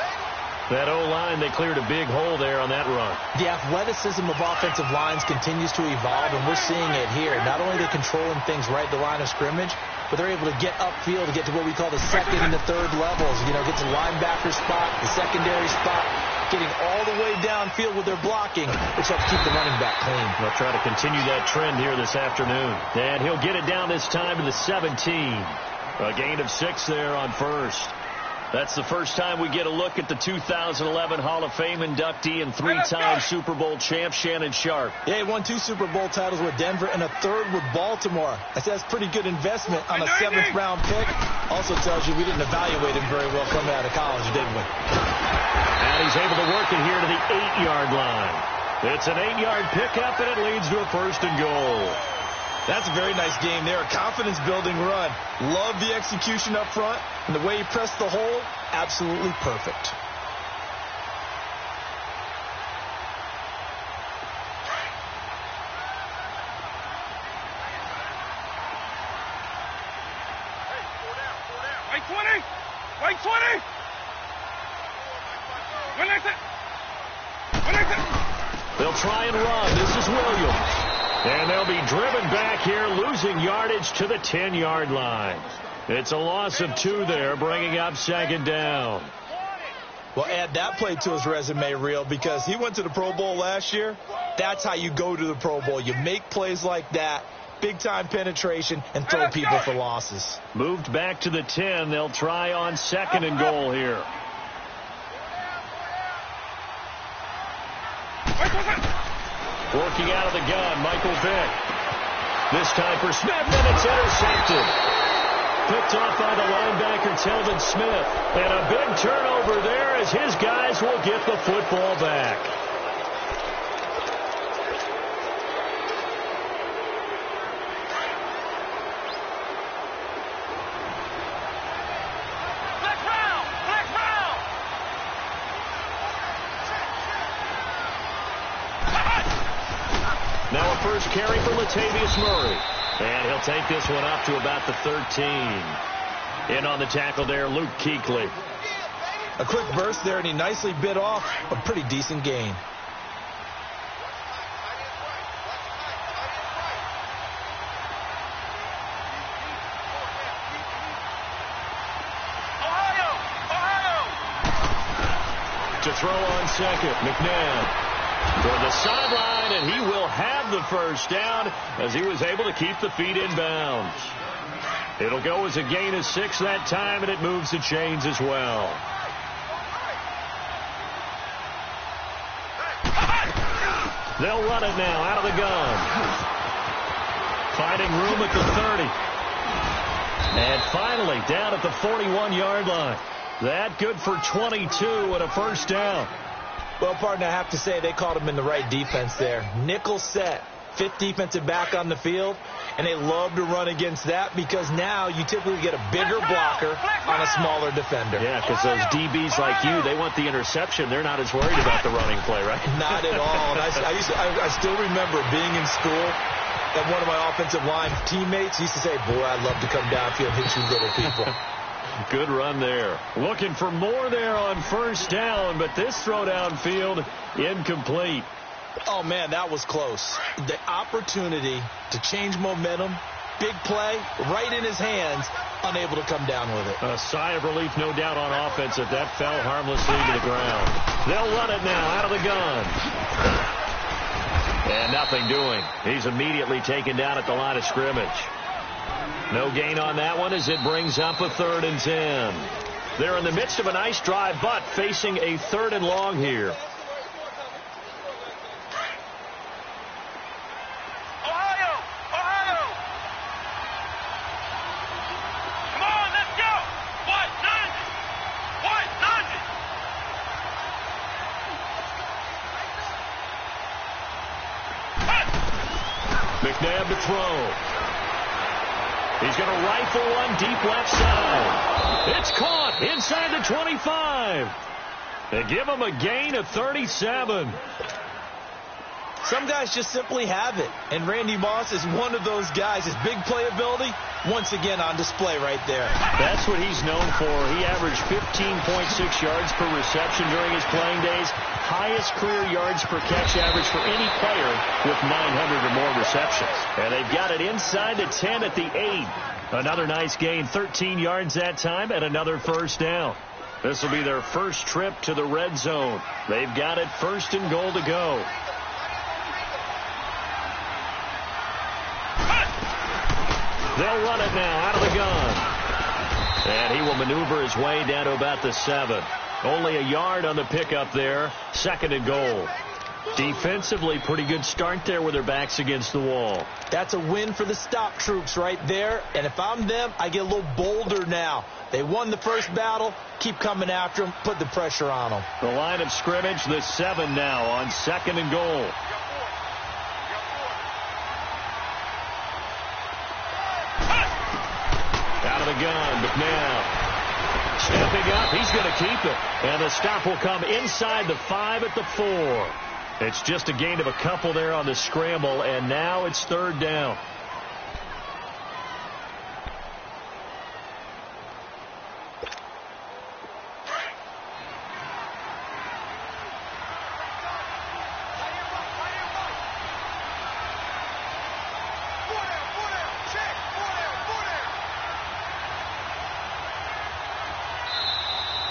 That O-line, they cleared a big hole there on that run. The athleticism of offensive lines continues to evolve, and we're seeing it here. Not only are they controlling things right at the line of scrimmage, but they're able to get upfield to get to what we call the 2nd and the 3rd levels. You know, get to the linebacker spot, the secondary spot, getting all the way downfield with their blocking, which helps keep the running back clean. They'll try to continue that trend here this afternoon. And he'll get it down this time to the 17. A gain of 6 there on first. That's the first time we get a look at the 2011 Hall of Fame inductee and 3-time Super Bowl champ Shannon Sharpe. Yeah, he won 2 Super Bowl titles with Denver and a 3rd with Baltimore. I said that's pretty good investment on a 7th-round pick. Also tells you we didn't evaluate him very well coming out of college, didn't we? And he's able to work it here to the 8-yard line. It's an 8-yard pickup, and it leads to a 1st and goal. That's a very nice game there. A confidence-building run. Love the execution up front. And the way he pressed the hole, absolutely perfect. Right 20! Right 20! When is it? They'll try and run. This is Williams. And they'll be driven back here, losing yardage to the 10-yard line. It's a loss of 2 there, bringing up 2nd down. Well, add that play to his resume reel because he went to the Pro Bowl last year. That's how you go to the Pro Bowl. You make plays like that, big-time penetration, and throw people for losses. Moved back to the 10. They'll try on 2nd and goal here. Working out of the gun, Michael Vick. This time for Smith, and it's intercepted. Picked off by the linebacker, Telvin Smith. And a big turnover there as his guys will get the football back. Now a first carry for Latavius Murray. And he'll take this one up to about the 13. In on the tackle there, Luke Kuechly. A quick burst there, and he nicely bit off a pretty decent gain. To throw on 2nd, McNabb. For the sideline, and he will have the first down as he was able to keep the feet in bounds. It'll go as a gain of 6 that time, and it moves the chains as well. They'll run it now out of the gun. Finding room at the 30. And finally down at the 41-yard line. That good for 22 and a first down. Well, partner, I have to say they caught him in the right defense there. Nickel set, 5th defensive back on the field, and they love to run against that because now you typically get a bigger blocker on a smaller defender. Yeah, because those DBs like you, they want the interception. They're not as worried about the running play, right? Not at all. And I still remember being in school, and one of my offensive line teammates used to say, boy, I'd love to come downfield and hit you little people. Good run there. Looking for more there on first down, but this throw downfield incomplete. Oh, man, that was close. The opportunity to change momentum, big play, right in his hands, unable to come down with it. A sigh of relief, no doubt, on offense that that fell harmlessly to the ground. They'll run it now out of the gun. And nothing doing. He's immediately taken down at the line of scrimmage. No gain on that one as it brings up a 3rd and 10. They're in the midst of a nice drive, but facing a 3rd and long here. Ohio! Ohio! Come on, let's go! White 90! White 90! McNabb to throw. He's going to rifle one deep left side. It's caught inside the 25. They give him a gain of 37. Some guys just simply have it, and Randy Moss is one of those guys. His big playability, once again on display right there. That's what he's known for. He averaged 15.6 yards per reception during his playing days. Highest career yards per catch average for any player with 900 or more receptions. And they've got it inside the 10 at the 8. Another nice gain, 13 yards that time, and another first down. This will be their first trip to the red zone. They've got it 1st and goal to go. They'll run it now out of the gun. And he will maneuver his way down to about the 7. Only a yard on the pickup there. 2nd and goal. Defensively, pretty good start there with their backs against the wall. That's a win for the stop troops right there. And if I'm them, I get a little bolder now. They won the first battle. Keep coming after them. Put the pressure on them. The line of scrimmage, the 7 now on 2nd and goal. Out of the gun, McNabb. Stepping up, he's going to keep it. And the stop will come inside the 5 at the 4. It's just a gain of a couple there on the scramble, and now it's 3rd down.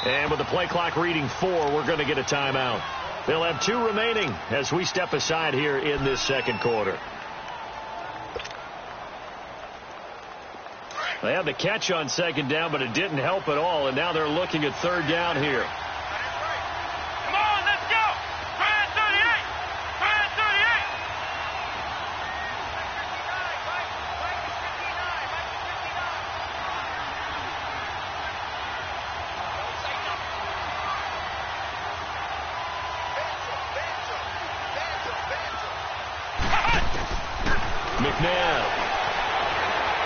And with the play clock reading 4, we're going to get a timeout. They'll have 2 remaining as we step aside here in this second quarter. They had the catch on second down, but it didn't help at all, and now they're looking at third down here. Come on, let's go! Try at 38! Try at 38! McNabb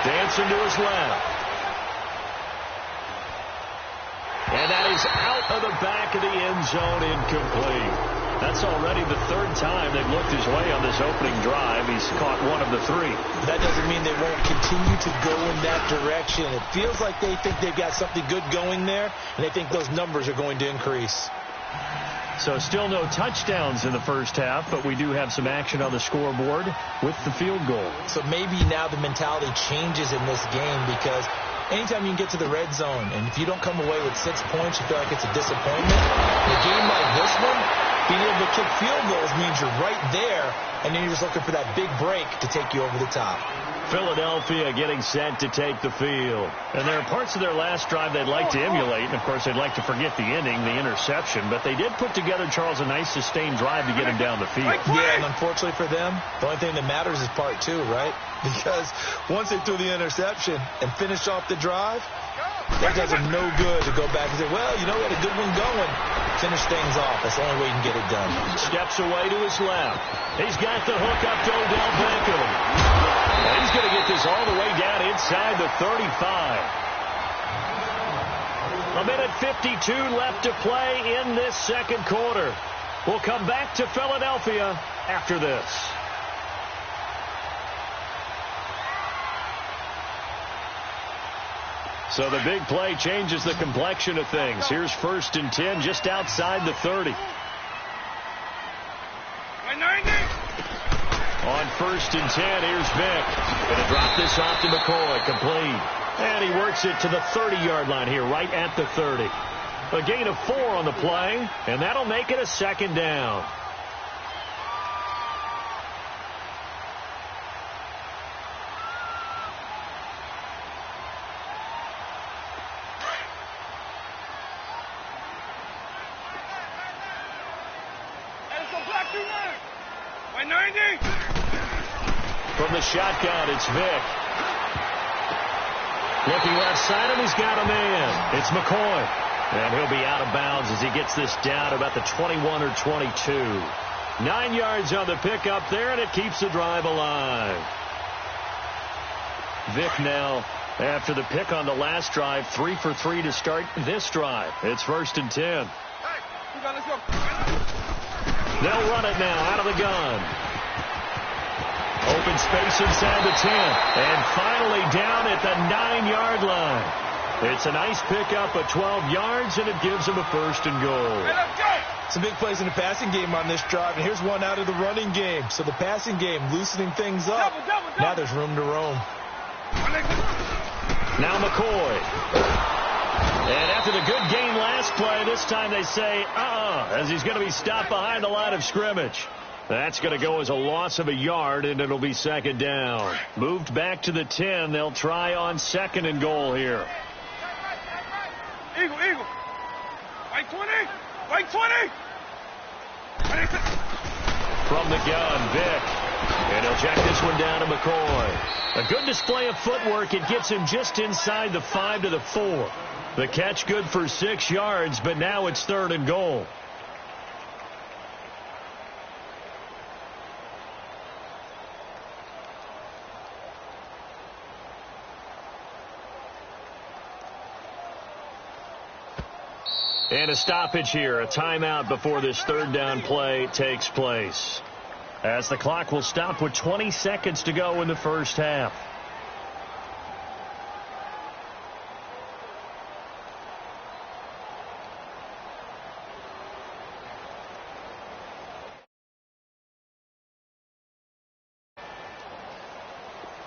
dancing to his left. And that is out of the back of the end zone, incomplete. That's already the 3rd time they've looked his way on this opening drive. He's caught 1 of the 3. That doesn't mean they won't continue to go in that direction. It feels like they think they've got something good going there, and they think those numbers are going to increase. So still no touchdowns in the first half, but we do have some action on the scoreboard with the field goal. So maybe now the mentality changes in this game, because anytime you can get to the red zone, and if you don't come away with 6 points, you feel like it's a disappointment. In a game like this one, being able to kick field goals means you're right there, and then you're just looking for that big break to take you over the top. Philadelphia getting set to take the field. And there are parts of their last drive they'd like to emulate. And, of course, they'd like to forget the ending, the interception. But they did put together, Charles, a nice sustained drive to get him down the field. Yeah, and unfortunately for them, the only thing that matters is part 2, right? Because once they threw the interception and finished off the drive, that does them no good to go back and say, well, you know, we had a good one going. Finish things off. That's the only way you can get it done. Steps away to his left. He's got the hook up to Odell Beckham. And he's going to get this all the way down inside the 35. A minute 52 left to play in this second quarter. We'll come back to Philadelphia after this. So the big play changes the complexion of things. Here's 1st and 10 just outside the 30. On 1st and 10, here's Vick. Going to drop this off to McCoy. Complete. And he works it to the 30-yard line here, right at the 30. A gain of 4 on the play, and that'll make it a 2nd down. From the shotgun, it's Vick. Looking left side, and he's got a man. It's McCoy. And he'll be out of bounds as he gets this down about the 21 or 22. 9 yards on the pickup there, and it keeps the drive alive. Vick now, after the pick on the last drive, 3 for 3 to start this drive. It's 1st and 10. Let's go. They'll run it now out of the gun. Open space inside the 10. And finally down at the 9-yard line. It's a nice pickup of 12 yards, and it gives them a 1st and goal. Some big plays in the passing game on this drive, and here's one out of the running game. So the passing game loosening things up. Now there's room to roam. Now McCoy. And after the good game last play, this time they say, as he's going to be stopped behind the line of scrimmage. That's going to go as a loss of a yard, and it'll be 2nd down. Moved back to the 10. They'll try on 2nd and goal here. Eagle. White 20. White 20. From the gun, Vick. And he'll check this one down to McCoy. A good display of footwork. It gets him just inside the 5 to the 4. The catch good for 6 yards, but now it's 3rd and goal. And a stoppage here, a timeout before this 3rd down play takes place. As the clock will stop with 20 seconds to go in the first half.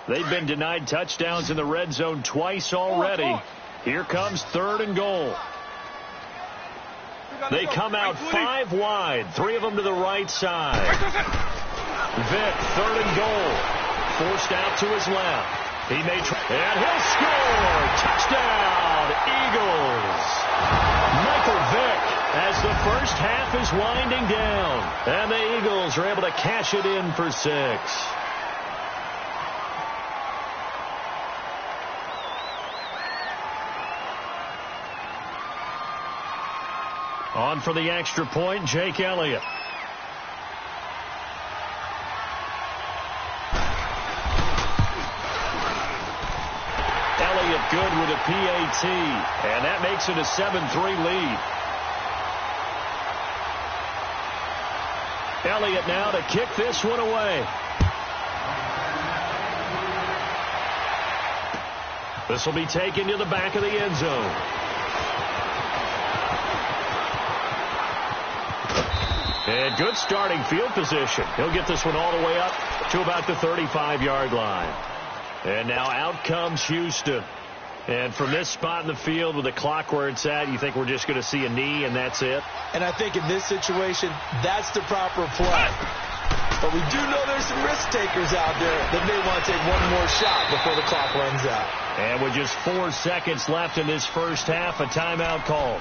They've been denied touchdowns in the red zone twice already. Here comes 3rd and goal. They come out 5 wide, 3 of them to the right side. Vick, 3rd and goal. Forced out to his left. He may try, and he'll score! Touchdown, Eagles! Michael Vick, as the first half is winding down. And the Eagles are able to cash it in for 6. On for the extra point, Jake Elliott. Elliott good with a PAT, and that makes it a 7-3 lead. Elliott now to kick this one away. This will be taken to the back of the end zone. And good starting field position. He'll get this one all the way up to about the 35-yard line. And now out comes Houston. And from this spot in the field with the clock where it's at, you think we're just going to see a knee and that's it? And I think in this situation, that's the proper play. But we do know there's some risk takers out there that may want to take one more shot before the clock runs out. And with just 4 seconds left in this first half, a timeout call.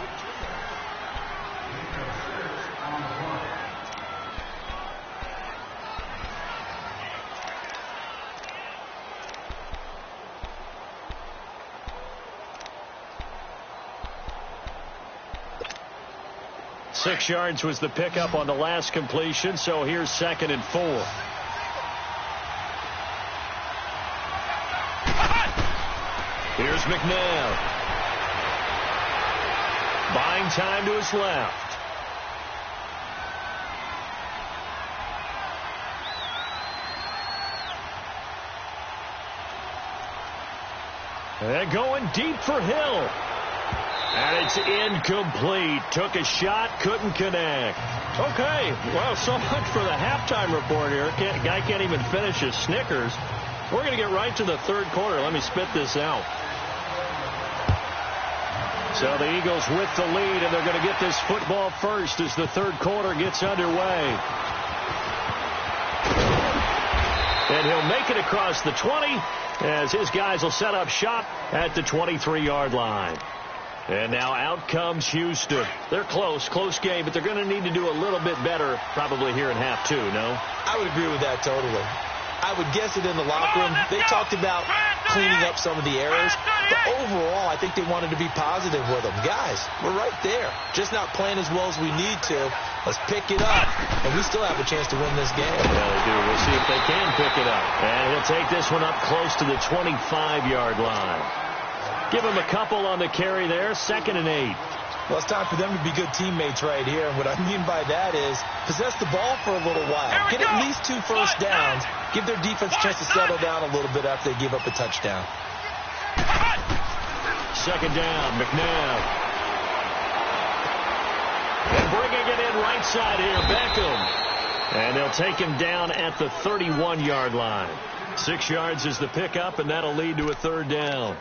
Six yards was the pickup on the last completion, so here's 2nd and 4. Here's McNabb. Buying time to his left. And going deep for Hill. And it's incomplete. Took a shot, couldn't connect. Okay, well, so much for the halftime report here. Guy can't even finish his Snickers. We're going to get right to the 3rd quarter. Let me spit this out. So the Eagles with the lead, and they're going to get this football first as the 3rd quarter gets underway. And he'll make it across the 20 as his guys will set up shop at the 23-yard line. And now out comes Houston. They're close game, but they're going to need to do a little bit better probably here in half 2, no? I would agree with that totally. I would guess it in the locker room. They talked about cleaning up some of the errors, but overall, I think they wanted to be positive with them. Guys, we're right there. Just not playing as well as we need to. Let's pick it up, and we still have a chance to win this game. Yeah, they do. We'll see if they can pick it up. And he'll take this one up close to the 25-yard line. Give him a couple on the carry there. 2nd and 8. Well, it's time for them to be good teammates right here. And what I mean by that is possess the ball for a little while. Get at least 2 first downs. Give their defense a chance to settle down a little bit after they give up a touchdown. 2nd down, McNabb. And bringing it in right side here, Beckham. And they'll take him down at the 31-yard line. 6 yards is the pickup, and that'll lead to a 3rd down.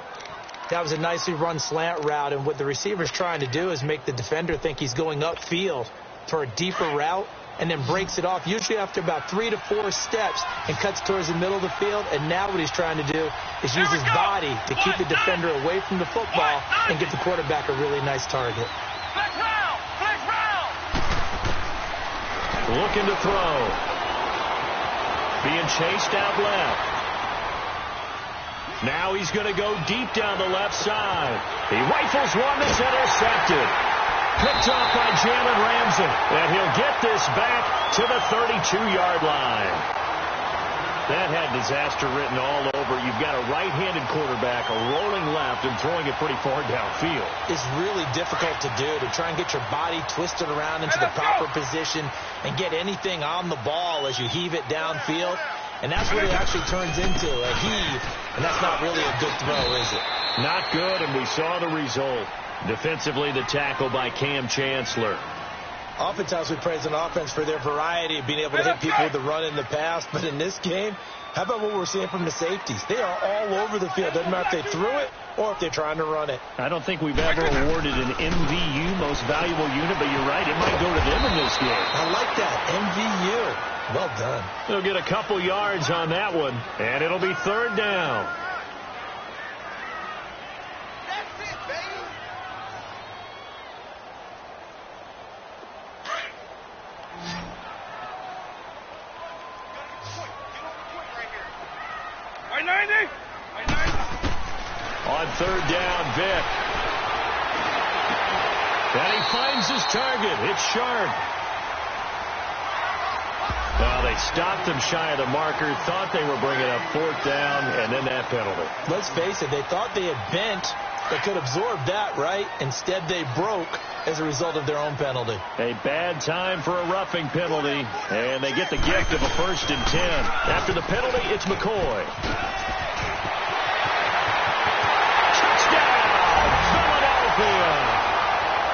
That was a nicely run slant route, and what the receiver's trying to do is make the defender think he's going upfield for a deeper route and then breaks it off, usually after about 3 to 4 steps, and cuts towards the middle of the field. And now what he's trying to do is use his body to keep the defender away from the football and give the quarterback a really nice target. Looking to throw. Being chased out left. Now he's going to go deep down the left side. He rifles one that's intercepted. Picked off by Jalen Ramsey. And he'll get this back to the 32-yard line. That had disaster written all over. You've got a right-handed quarterback, a rolling left, and throwing it pretty far downfield. It's really difficult to do, to try and get your body twisted around into the proper position and get anything on the ball as you heave it downfield. And that's what it actually turns into, a heave. And that's not really a good throw, is it? Not good, and we saw the result. Defensively, the tackle by Cam Chancellor. Oftentimes we praise an offense for their variety of being able to hit people with the run in the pass. But in this game, how about what we're seeing from the safeties? They are all over the field. Doesn't matter if they threw it or if they're trying to run it. I don't think we've ever awarded an MVU, most valuable unit, but you're right. It might go to them in this game. I like that. MVU. Well done. They'll get a couple yards on that one, and it'll be third down. On third down, Vick. And he finds his target. It's Sharp. Well, they stopped him shy of the marker, thought they were bringing up fourth down, and then that penalty. Let's face it, they thought they had bent, but could absorb that, right? Instead, they broke as a result of their own penalty. A bad time for a roughing penalty, and they get the gift of a 1st and 10. After the penalty, it's McCoy.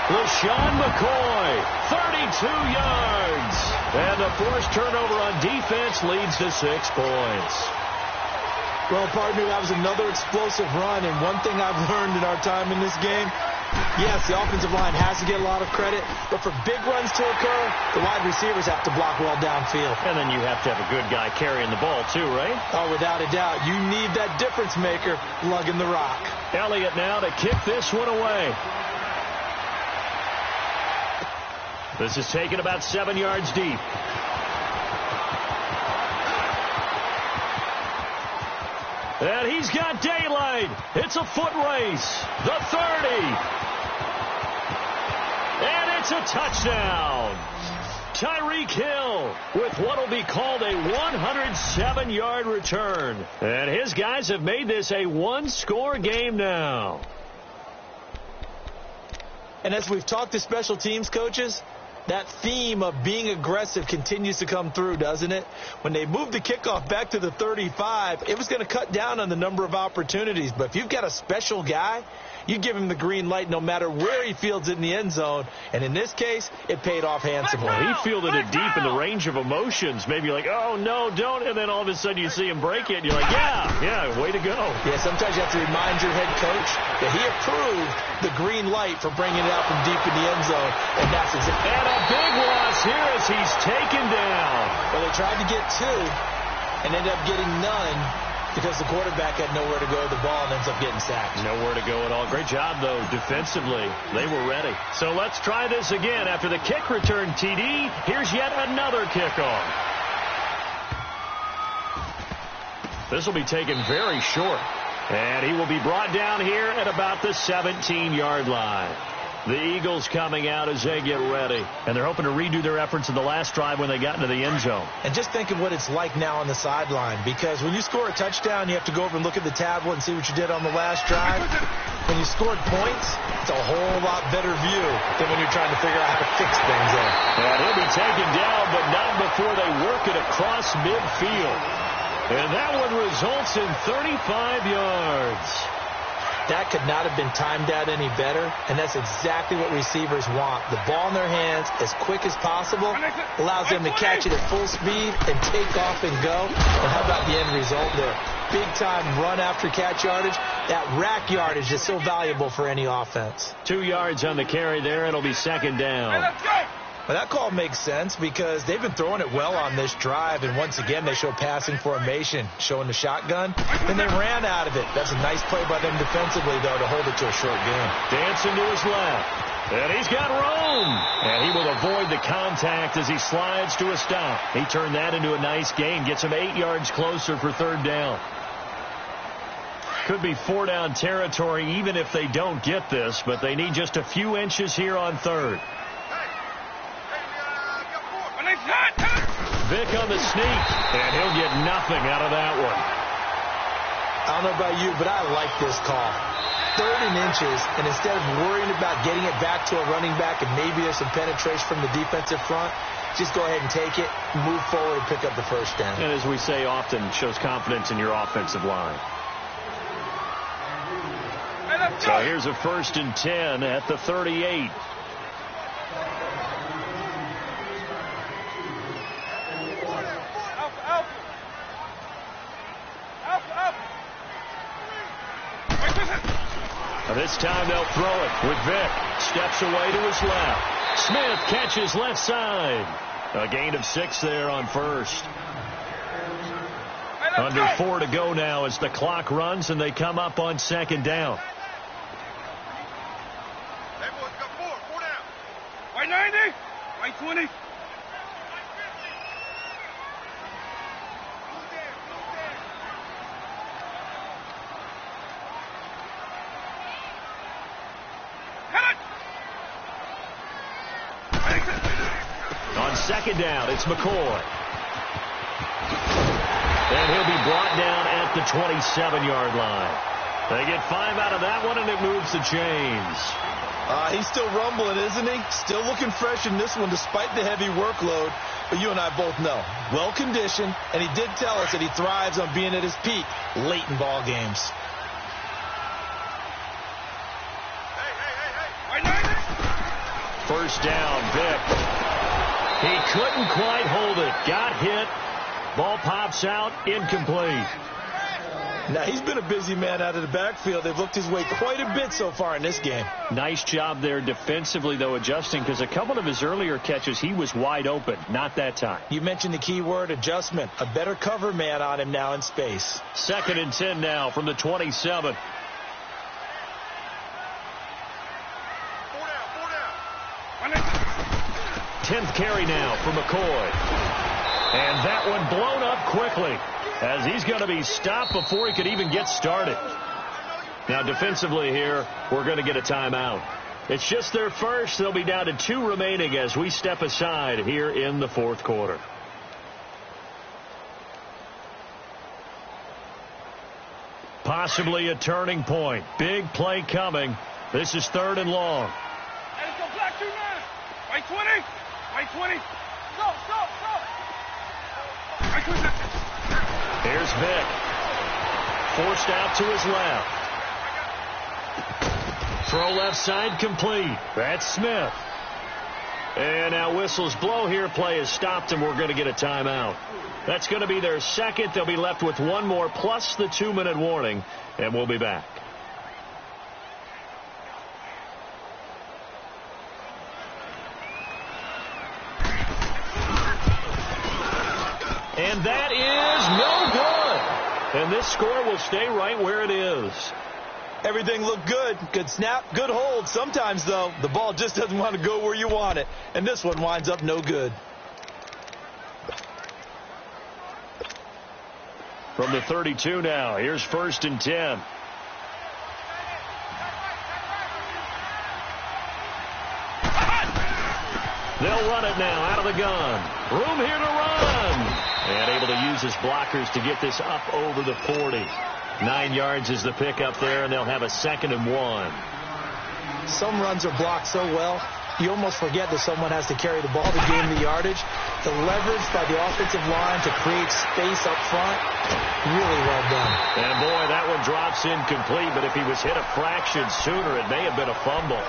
LeSean McCoy, 32 yards. And the forced turnover on defense leads to 6 points. Well, partner, that was another explosive run. And one thing I've learned in our time in this game, yes, the offensive line has to get a lot of credit. But for big runs to occur, the wide receivers have to block well downfield. And then you have to have a good guy carrying the ball, too, right? Oh, without a doubt. You need that difference maker lugging the rock. Elliott now to kick this one away. This is taken about 7 yards deep. And he's got daylight. It's a foot race. The 30. And it's a touchdown. Tyreek Hill with what will be called a 107-yard return. And his guys have made this a one-score game now. And as we've talked to special teams coaches, that theme of being aggressive continues to come through, doesn't it? When they moved the kickoff back to the 35, it was going to cut down on the number of opportunities. But if you've got a special guy, you give him the green light no matter where he fields it in the end zone. And in this case, it paid off handsomely. He fielded it deep in the range of emotions. Maybe like, oh, no, don't. And then all of a sudden you see him break it. And you're like, yeah, way to go. Yeah, sometimes you have to remind your head coach that he approved the green light for bringing it out from deep in the end zone. And that's exactly. And a big loss here as he's taken down. Well, they tried to get 2 and ended up getting none, because the quarterback had nowhere to go with the ball and ends up getting sacked. Nowhere to go at all. Great job, though, defensively. They were ready. So let's try this again. After the kick return TD, here's yet another kickoff. This will be taken very short. And he will be brought down here at about the 17-yard line. The Eagles coming out as they get ready. And they're hoping to redo their efforts in the last drive when they got into the end zone. And just think of what it's like now on the sideline. Because when you score a touchdown, you have to go over and look at the tablet and see what you did on the last drive. When you scored points, it's a whole lot better view than when you're trying to figure out how to fix things there. And he'll be taken down, but not before they work it across midfield. And that one results in 35 yards. That could not have been timed out any better, and that's exactly what receivers want. The ball in their hands as quick as possible allows them to catch it at full speed and take off and go. And how about the end result there? Big-time run after catch yardage. That rack yardage is so valuable for any offense. 2 yards on the carry there. It'll be second down. Well, that call makes sense because they've been throwing it well on this drive, and once again they show passing formation, showing the shotgun, and they ran out of it. That's a nice play by them defensively, though, to hold it to a short game. Dancing to his left, and he's got room, and he will avoid the contact as he slides to a stop. He turned that into a nice gain, gets him 8 yards closer for third down. Could be 4-down territory even if they don't get this, but they need just a few inches here on third. Vick on the sneak, and he'll get nothing out of that one. I don't know about you, but I like this call. 3rd and inches, and instead of worrying about getting it back to a running back and maybe there's some penetration from the defensive front, just go ahead and take it, move forward, and pick up the first down. And as we say often, shows confidence in your offensive line. So here's a 1st and 10 at the 38. And this time they'll throw it with Vick. Steps away to his left. Smith catches left side. A gain of 6 there on first. Under 4 to go now as the clock runs and they come up on second down. Hey, boys, got 4 down. White 90, white 20. On second down, it's McCoy. And he'll be brought down at the 27-yard line. They get 5 out of that one, and it moves the chains. He's still rumbling, isn't he? Still looking fresh in this one despite the heavy workload. But you and I both know, well-conditioned, and he did tell us that he thrives on being at his peak late in ball games. First down, Vick. He couldn't quite hold it. Got hit. Ball pops out, incomplete. Now, he's been a busy man out of the backfield. They've looked his way quite a bit so far in this game. Nice job there defensively, though, adjusting, because a couple of his earlier catches, he was wide open. Not that time. You mentioned the key word, adjustment. A better cover man on him now in space. 2nd and 10 now from the 27. 10th carry now for McCoy. And that one blown up quickly as he's going to be stopped before he could even get started. Now defensively here, we're going to get a timeout. It's just their first. They'll be down to 2 remaining as we step aside here in the 4th quarter. Possibly a turning point. Big play coming. This is 3rd and long. Hey, let's go black 2-9. White 20. White 20. Go. White 20. Here's Vick. Forced out to his left. Throw left side complete. That's Smith. And now whistles blow here. Play is stopped, and we're going to get a timeout. That's going to be their second. They'll be left with 1 more plus the 2-minute warning, and we'll be back. And that is no good. And this score will stay right where it is. Everything looked good. Good snap, good hold. Sometimes, though, the ball just doesn't want to go where you want it. And this one winds up no good. From the 32 now, here's 1st and 10. They'll run it now out of the gun. Room here to run. And able to use his blockers to get this up over the 40. 9 yards is the pickup there, and they'll have a 2nd and 1. Some runs are blocked so well, you almost forget that someone has to carry the ball to gain the yardage. The leverage by the offensive line to create space up front, really well done. And, boy, that one drops incomplete, but if he was hit a fraction sooner, it may have been a fumble.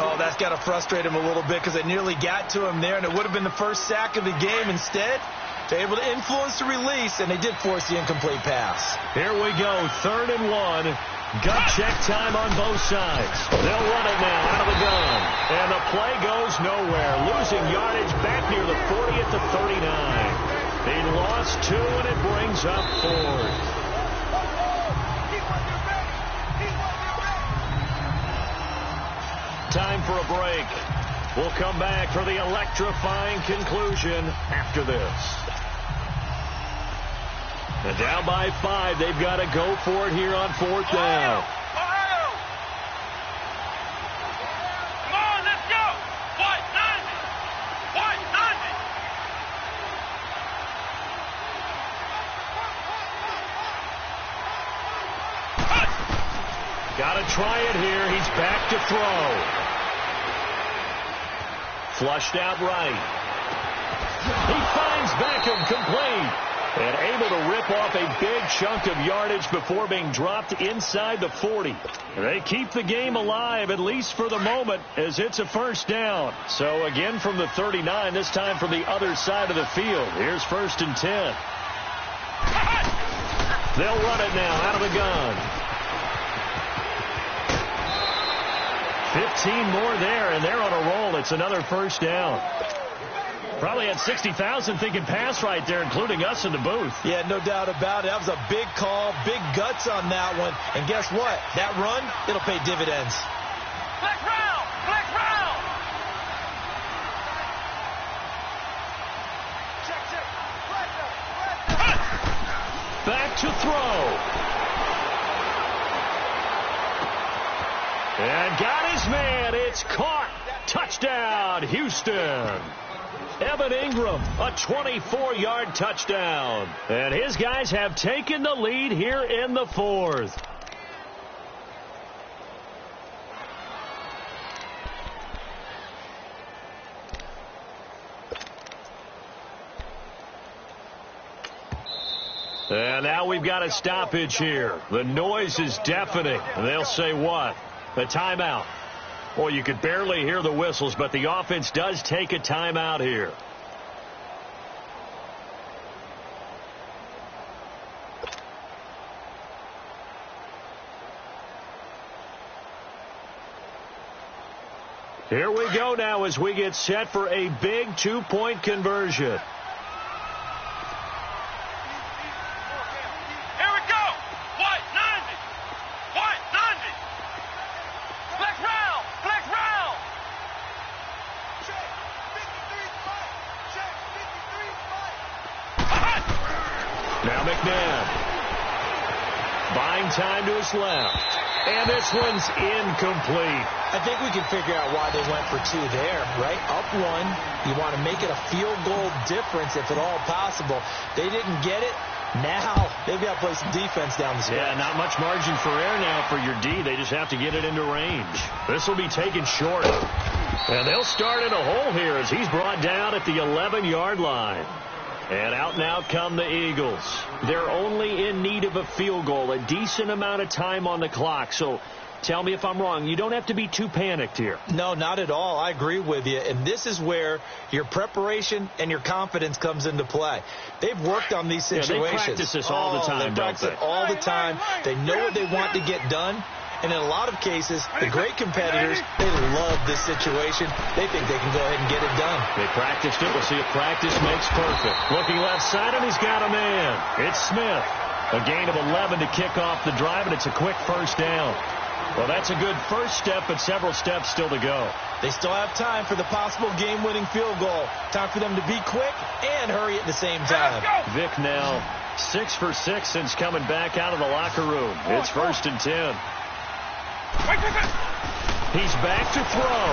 Oh, that's got to frustrate him a little bit because it nearly got to him there, and it would have been the first sack of the game. Instead, they're able to influence the release, and they did force the incomplete pass. Here we go, 3rd and 1. Gut check time on both sides. They'll run it now out of the gun. And the play goes nowhere. Losing yardage back near the 40 at the 39. He lost 2, and it brings up 4th. Time for a break. We'll come back for the electrifying conclusion after this. And down by 5, they've got to go for it here on 4th down. Come on, let's go. White 90. White 90. Got to try it here. He's back to throw. Flushed out right. He finds Beckham complete. And able to rip off a big chunk of yardage before being dropped inside the 40. They keep the game alive, at least for the moment, as it's a 1st down. So again from the 39, this time from the other side of the field. Here's 1st and 10. They'll run it now out of the gun. 15 more there, and they're on a roll. It's another first down. Probably had 60,000 thinking pass right there, including us in the booth. Yeah, no doubt about it. That was a big call, big guts on that one. And guess what? That run, it'll pay dividends. Flex round! Flex round! Check, check. Flex up! Flex up! Back to throw. And got his man. It's caught. Touchdown, Houston. Evan Ingram, a 24-yard touchdown. And his guys have taken the lead here in the fourth. And now we've got a stoppage here. The noise is deafening. And they'll say what? A timeout. Well, you could barely hear the whistles, but the offense does take a timeout here. Here we go now as we get set for a big two-point conversion. Now McNabb. Buying time to his left. And this one's incomplete. I think we can figure out why they went for two there, right? Up one, you want to make it a field goal difference if at all possible. They didn't get it. Now they've got to play some defense down the stretch. Yeah, not much margin for error now for your D. They just have to get it into range. This will be taken short. And they'll start in a hole here as he's brought down at the 11-yard line. And out and out come the Eagles. They're only in need of a field goal, a decent amount of time on the clock. So tell me if I'm wrong. You don't have to be too panicked here. No, not at all. I agree with you. And this is where your preparation and your confidence comes into play. They've worked on these situations. Yeah, they practice this all the time, they practice it all the time. They know what they want to get done. And in a lot of cases, the great competitors, they love this situation. They think they can go ahead and get it done. They practiced it. We'll see if practice makes perfect. Looking left side, and he's got a man. It's Smith. A gain of 11 to kick off the drive, and it's a quick first down. Well, that's a good first step, but several steps still to go. They still have time for the possible game-winning field goal. Time for them to be quick and hurry at the same time. Vic now 6 for 6 since coming back out of the locker room. It's 1st and 10. He's back to throw.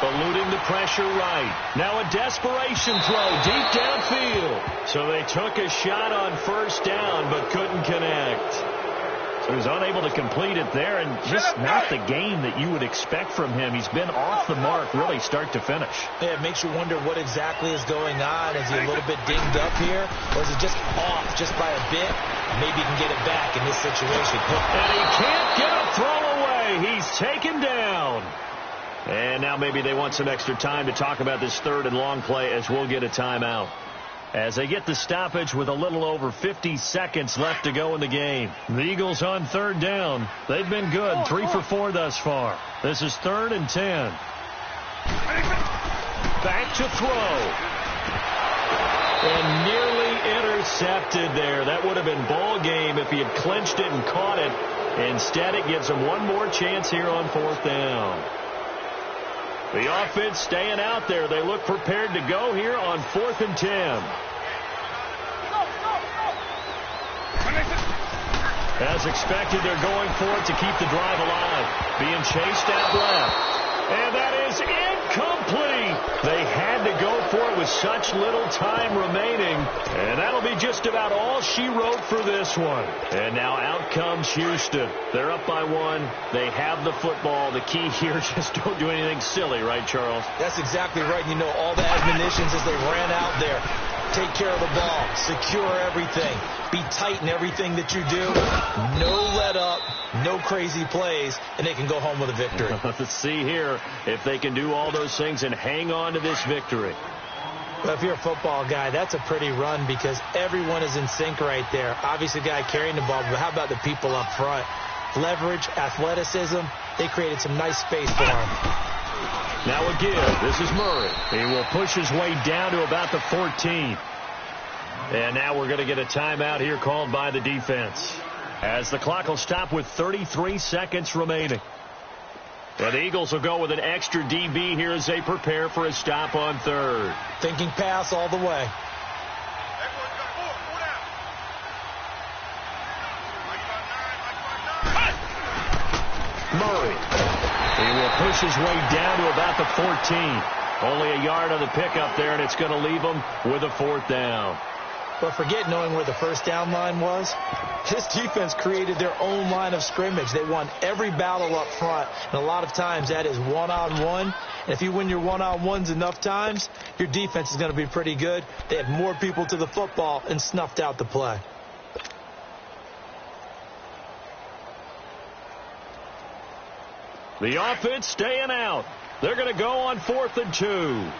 Eluding the pressure right. Now a desperation throw deep downfield. So they took a shot on first down but couldn't connect. So he's unable to complete it there, and just not the game that you would expect from him. He's been off the mark really start to finish. Yeah, it makes you wonder what exactly is going on. Is he a little bit dinged up here, or is he just off just by a bit? Maybe he can get it back in this situation. And he can't get a throw away. He's taken down. And now maybe they want some extra time to talk about this third and long play as we'll get a timeout. As they get the stoppage with a little over 50 seconds left to go in the game. The Eagles on third down. They've been good. 3 for 4 thus far. This is 3rd and 10. Back to throw. And nearly intercepted there. That would have been ball game if he had clinched it and caught it. Instead, it gives him one more chance here on 4th down. The offense staying out there. They look prepared to go here on 4th and 10. As expected, they're going for it to keep the drive alive. Being chased out left. And that is incomplete. They had to go for it with such little time remaining. And that'll be just about all she wrote for this one. And now out comes Houston. They're up by 1. They have the football. The key here, just don't do anything silly, right, Charles? That's exactly right. You know, all the admonitions as they ran out there. Take care of the ball. Secure everything. Be tight in everything that you do. No let up. No crazy plays. And they can go home with a victory. Let's see here if they can do all those things and hang on to this victory. Well, if you're a football guy, that's a pretty run because everyone is in sync right there. Obviously, the guy carrying the ball, but how about the people up front? leverage, athleticism. They created some nice space for him. Now a give. This is Murray. He will push his way down to about the 14. And now we're going to get a timeout here called by the defense, as the clock will stop with 33 seconds remaining. And the Eagles will go with an extra DB here as they prepare for a stop on third. Thinking pass all the way. Murray. He will push his way down to about the 14. Only a yard on the pickup there, and it's going to leave him with a 4th down. But forget knowing where the first down line was. This defense created their own line of scrimmage. They won every battle up front, and a lot of times that is one-on-one. And if you win your one-on-ones enough times, your defense is going to be pretty good. They had more people to the football and snuffed out the play. The offense staying out. They're going to go on 4th and 2.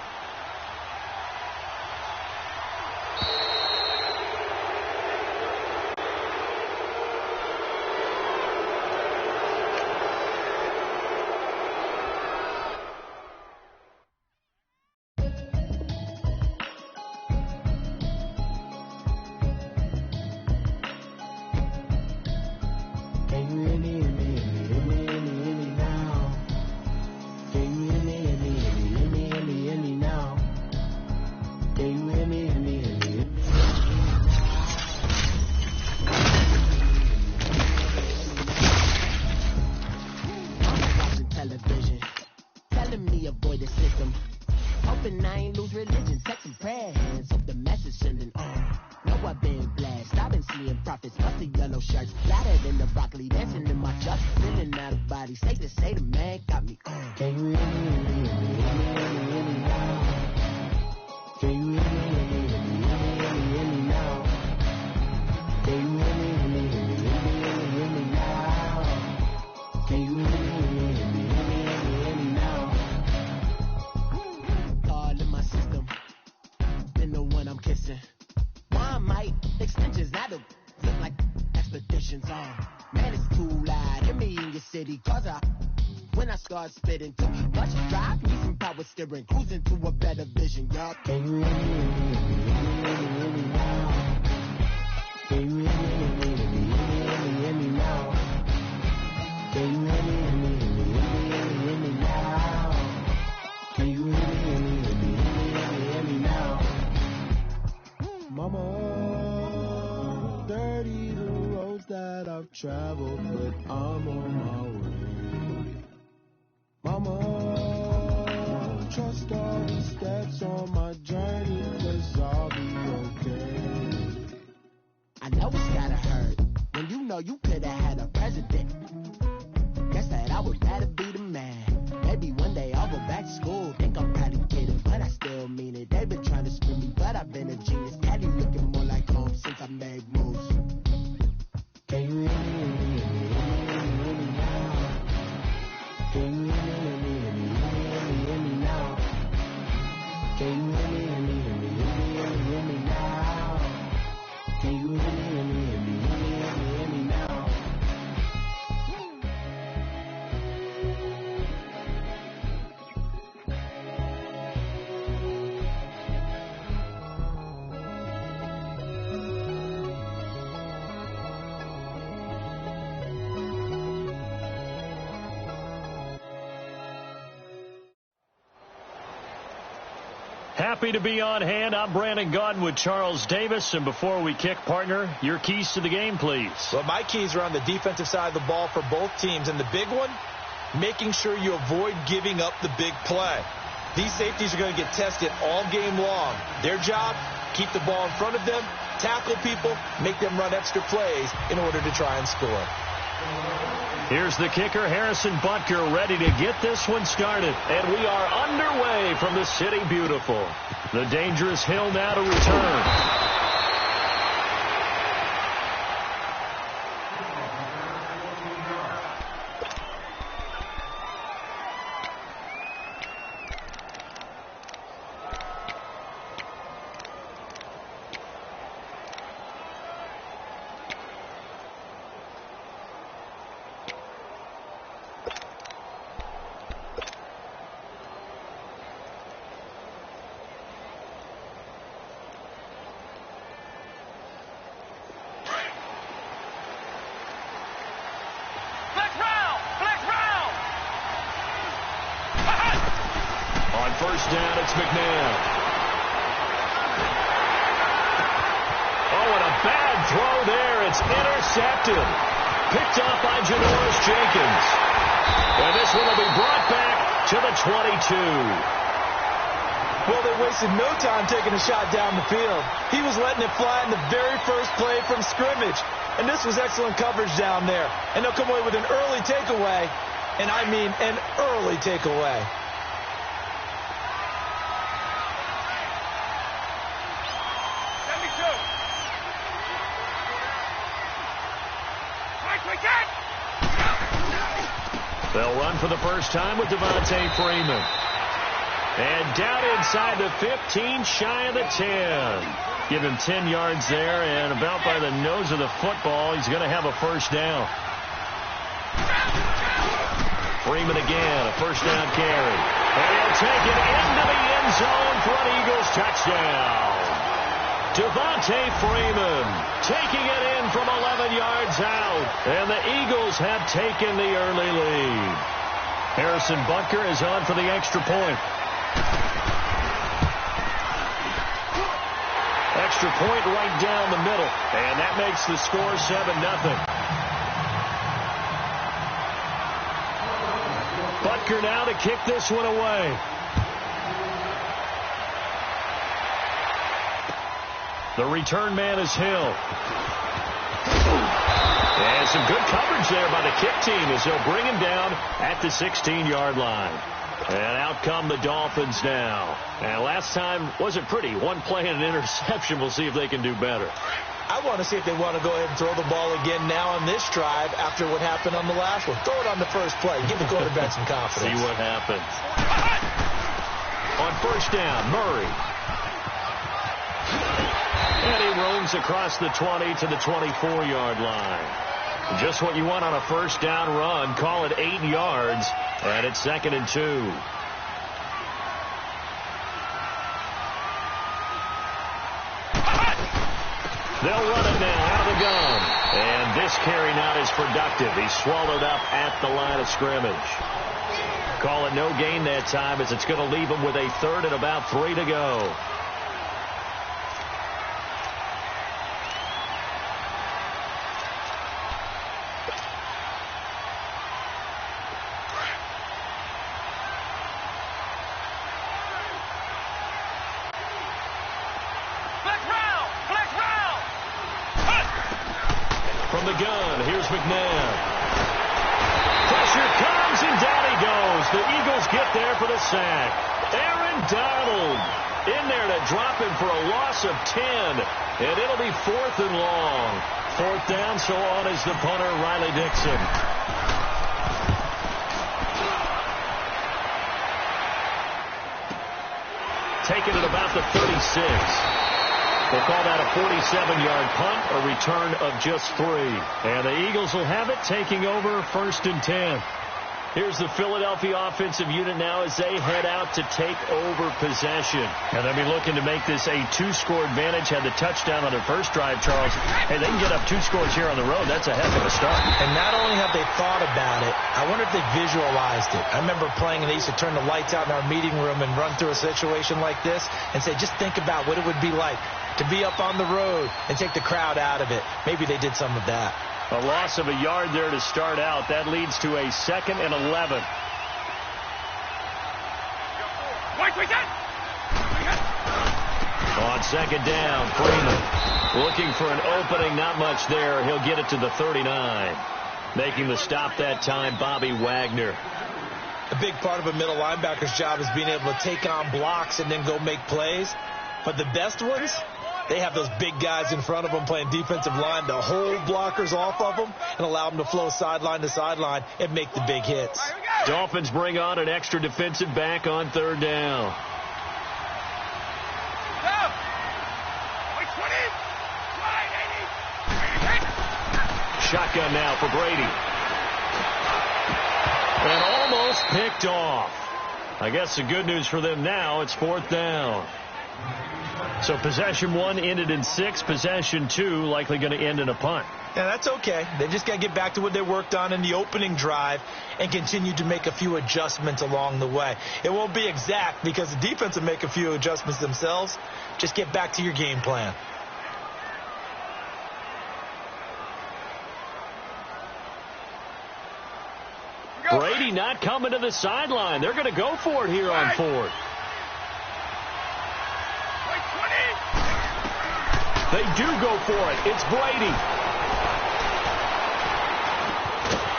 Spitting too much drive, need some power steering, cruising to a better vision, y'all. Can you hear me now? Can you hear me now? Can you hear me now? Can you hear me now? Mama, dirty the roads that I've traveled, but I'm on my way. Mama, trust all the steps on my journey, 'cause I'll be okay. I know it's gotta hurt when you know you could've had a president. Guess that I would rather be the man. Maybe one day I'll go back to school. Think I'm probably kidding, but I still mean it. They've been trying to screw me, but I've been a genius. Daddy looking more like home since I made moves. Can you hear me now? Can you hear me? Can you hear me now? Can you hear me now? Happy to be on hand. I'm Brandon Gaudin with Charles Davis. And before we kick, partner, your keys to the game, please. Well, my keys are on the defensive side of the ball for both teams. And the big one, making sure you avoid giving up the big play. These safeties are going to get tested all game long. Their job, keep the ball in front of them, tackle people, make them run extra plays in order to try and score. Here's the kicker, Harrison Butker, ready to get this one started. And we are underway from the City Beautiful. The dangerous hill now to return. down. It's McNabb. Oh, and a bad throw there. It's intercepted. Picked off by Janoris Jenkins. And this one will be brought back to the 22. Well, they wasted no time taking a shot down the field. He was letting it fly in the very first play from scrimmage. And this was excellent coverage down there. And they'll come away with an early takeaway. And I mean an early takeaway. They'll run for the first time with Devontae Freeman. And down inside the 15, shy of the 10. Give him 10 yards there, and about by the nose of the football, he's going to have a first down. Freeman again, a first down carry. And he'll take it into the end zone for an Eagles touchdown. Devontae Freeman taking it in from 11 yards out. And the Eagles have taken the early lead. Harrison Butker is on for the extra point. Extra point right down the middle. And that makes the score 7-0. Butker now to kick this one away. The return man is Hill. And some good coverage there by the kick team as they'll bring him down at the 16-yard line. And out come the Dolphins now. And last time wasn't pretty. One play and an interception. We'll see if they can do better. I want to see if they want to go ahead and throw the ball again now on this drive after what happened on the last one. Throw it on the first play. Give the quarterback some confidence. See what happens. On first down, Murray. And he roams across the 20 to the 24-yard line. Just what you want on a first down run. Call it 8 yards. And it's 2nd and 2. They'll run it now out of the gun. And this carry not as productive. He's swallowed up at the line of scrimmage. Call it no gain that time as it's going to leave him with a 3rd and about 3 to go. From the gun, here's McNabb. Pressure comes, and down he goes. The Eagles get there for the sack. Aaron Donald in there to drop him for a loss of 10. And it'll be 4th and long. 4th down, so on is the punter, Riley Dixon. Taking it about the 36. They'll call that a 47-yard punt, a return of just 3. And the Eagles will have it, taking over 1st and 10. Here's the Philadelphia offensive unit now as they head out to take over possession. And they'll be looking to make this a 2-score advantage. Had the touchdown on their first drive, Charles. Hey, they can get up 2 scores here on the road. That's a heck of a start. And not only have they thought about it, I wonder if they visualized it. I remember playing, and they used to turn the lights out in our meeting room and run through a situation like this and say, just think about what it would be like to be up on the road and take the crowd out of it. Maybe they did some of that. A loss of a yard there to start out. That leads to a 2nd and 11. On 2nd down, Freeman looking for an opening. Not much there. He'll get it to the 39. Making the stop that time, Bobby Wagner. A big part of a middle linebacker's job is being able to take on blocks and then go make plays. But the best ones, they have those big guys in front of them playing defensive line to hold blockers off of them and allow them to flow sideline to sideline and make the big hits. Dolphins bring on an extra defensive back on 3rd down. Shotgun now for Brady. And almost picked off. I guess the good news for them now, it's 4th down. So possession 1 ended in 6. Possession 2 likely going to end in a punt. Yeah, that's okay. They just got to get back to what they worked on in the opening drive and continue to make a few adjustments along the way. It won't be exact because the defense will make a few adjustments themselves. Just get back to your game plan. Brady not coming to the sideline. They're going to go for it here on 4th. They do go for it. It's Brady.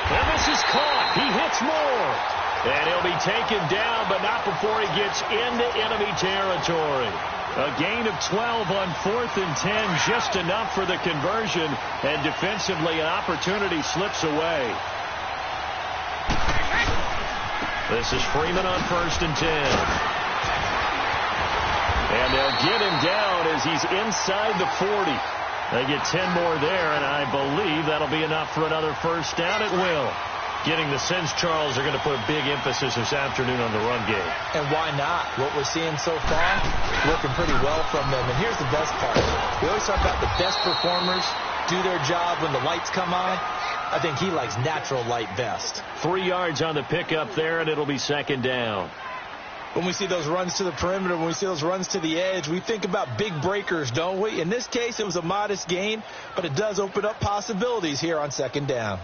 And this is caught. He hits more. And he'll be taken down, but not before he gets into enemy territory. A gain of 12 on 4th and 10, just enough for the conversion. And defensively, an opportunity slips away. This is Freeman on 1st and 10. And they'll get him down as he's inside the 40. They get 10 more there, and I believe that'll be enough for another first down. It will. Getting the sense Charles are going to put a big emphasis this afternoon on the run game. And why not? What we're seeing so far, working pretty well from them. And here's the best part. We always talk about the best performers do their job when the lights come on. I think he likes natural light best. 3 yards on the pickup there, and it'll be 2nd down. When we see those runs to the perimeter, when we see those runs to the edge, we think about big breakers, don't we? In this case, it was a modest gain, but it does open up possibilities here on 2nd down.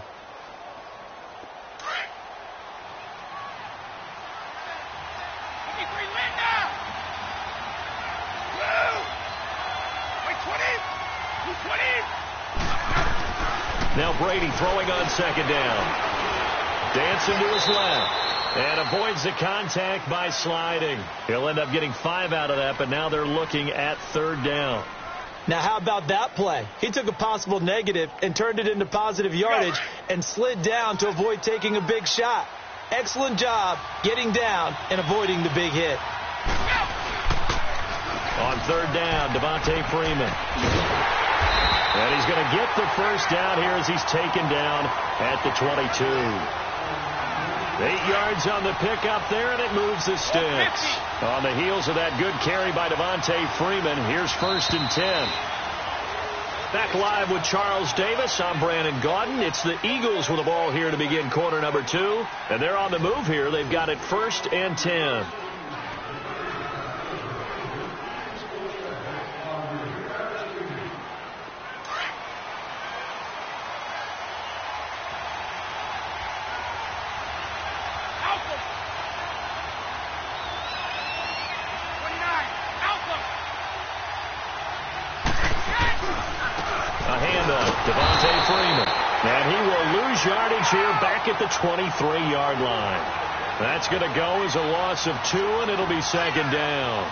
Now Brady throwing on 2nd down. Dancing to his left. And avoids the contact by sliding. He'll end up getting 5 out of that, but now they're looking at 3rd down. Now, how about that play? He took a possible negative and turned it into positive yardage and slid down to avoid taking a big shot. Excellent job getting down and avoiding the big hit. On 3rd down, Devontae Freeman. And he's going to get the first down here as he's taken down at the 22. 8 yards on the pickup there, and it moves the sticks. On the heels of that good carry by Devontae Freeman, here's 1st and 10. Back live with Charles Davis. I'm Brandon Gaudin. It's the Eagles with the ball here to begin quarter number 2. And they're on the move here. They've got it 1st and 10. Devontae Freeman. And he will lose yardage here back at the 23-yard line. That's going to go as a loss of 2, and it'll be 2nd down.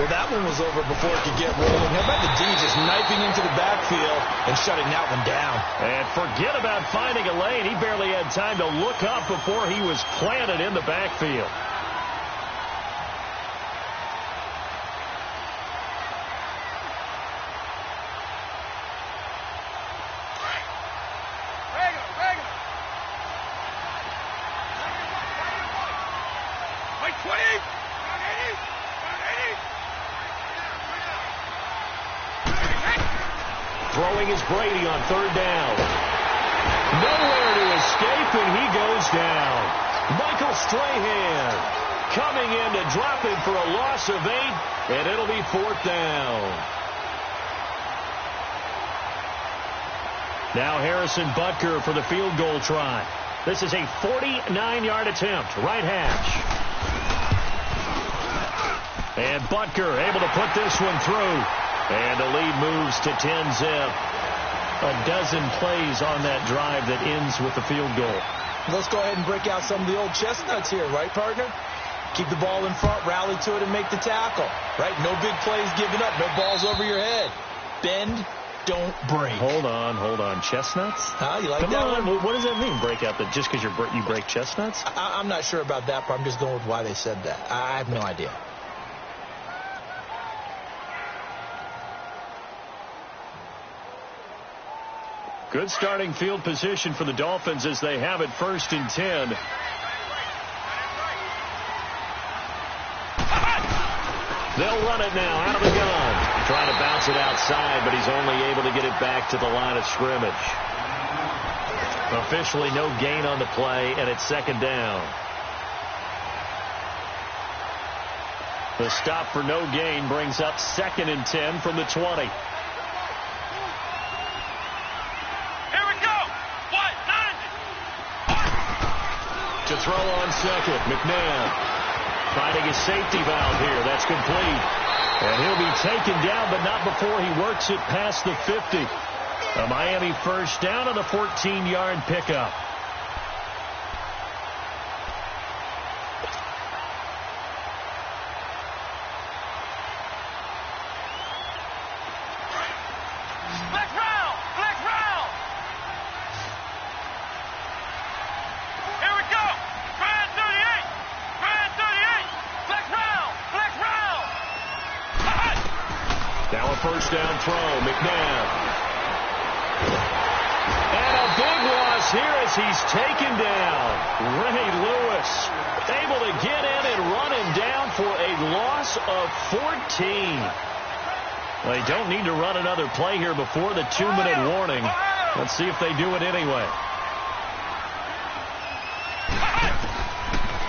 Well, that one was over before it could get rolling. How about the D just knifing into the backfield and shutting that one down? And forget about finding a lane. He barely had time to look up before he was planted in the backfield. Throwing is Brady on 3rd down. Nowhere to escape, and he goes down. Michael Strahan coming in to drop him for a loss of 8, and it'll be 4th down. Now Harrison Butker for the field goal try. This is a 49-yard attempt, right hash. And Butker able to put this one through. And the lead moves to 10-zip. A dozen plays on that drive that ends with the field goal. Let's go ahead and break out some of the old chestnuts here, right, partner? Keep the ball in front, rally to it, and make the tackle, right? No big plays given up, no balls over your head. Bend, don't break. Hold on. Chestnuts? You like Come that on. one? What does that mean, break out? That just because you break chestnuts? I'm not sure about that, but I'm just going with why they said that. I have no idea. Good starting field position for the Dolphins as they have it 1st and 10. They'll run it now out of the gun. Trying to bounce it outside, but he's only able to get it back to the line of scrimmage. Officially no gain on the play, and it's second down. The stop for no gain brings up 2nd and 10 from the 20. Here we go. What? 90. To throw on second, McNabb finding his safety valve here. That's complete. And he'll be taken down, but not before he works it past the 50. A Miami first down on the 14-yard pickup. Let's round. Let's round. Here we go. Grand 38. Grand 38. Let's round. Let's round. Now a first down throw. McNabb. And a big loss here as he's taken down. Ray Lewis able to get in and run him down for a loss of 14. They don't need to run another play here before the 2-minute warning. Let's see if they do it anyway.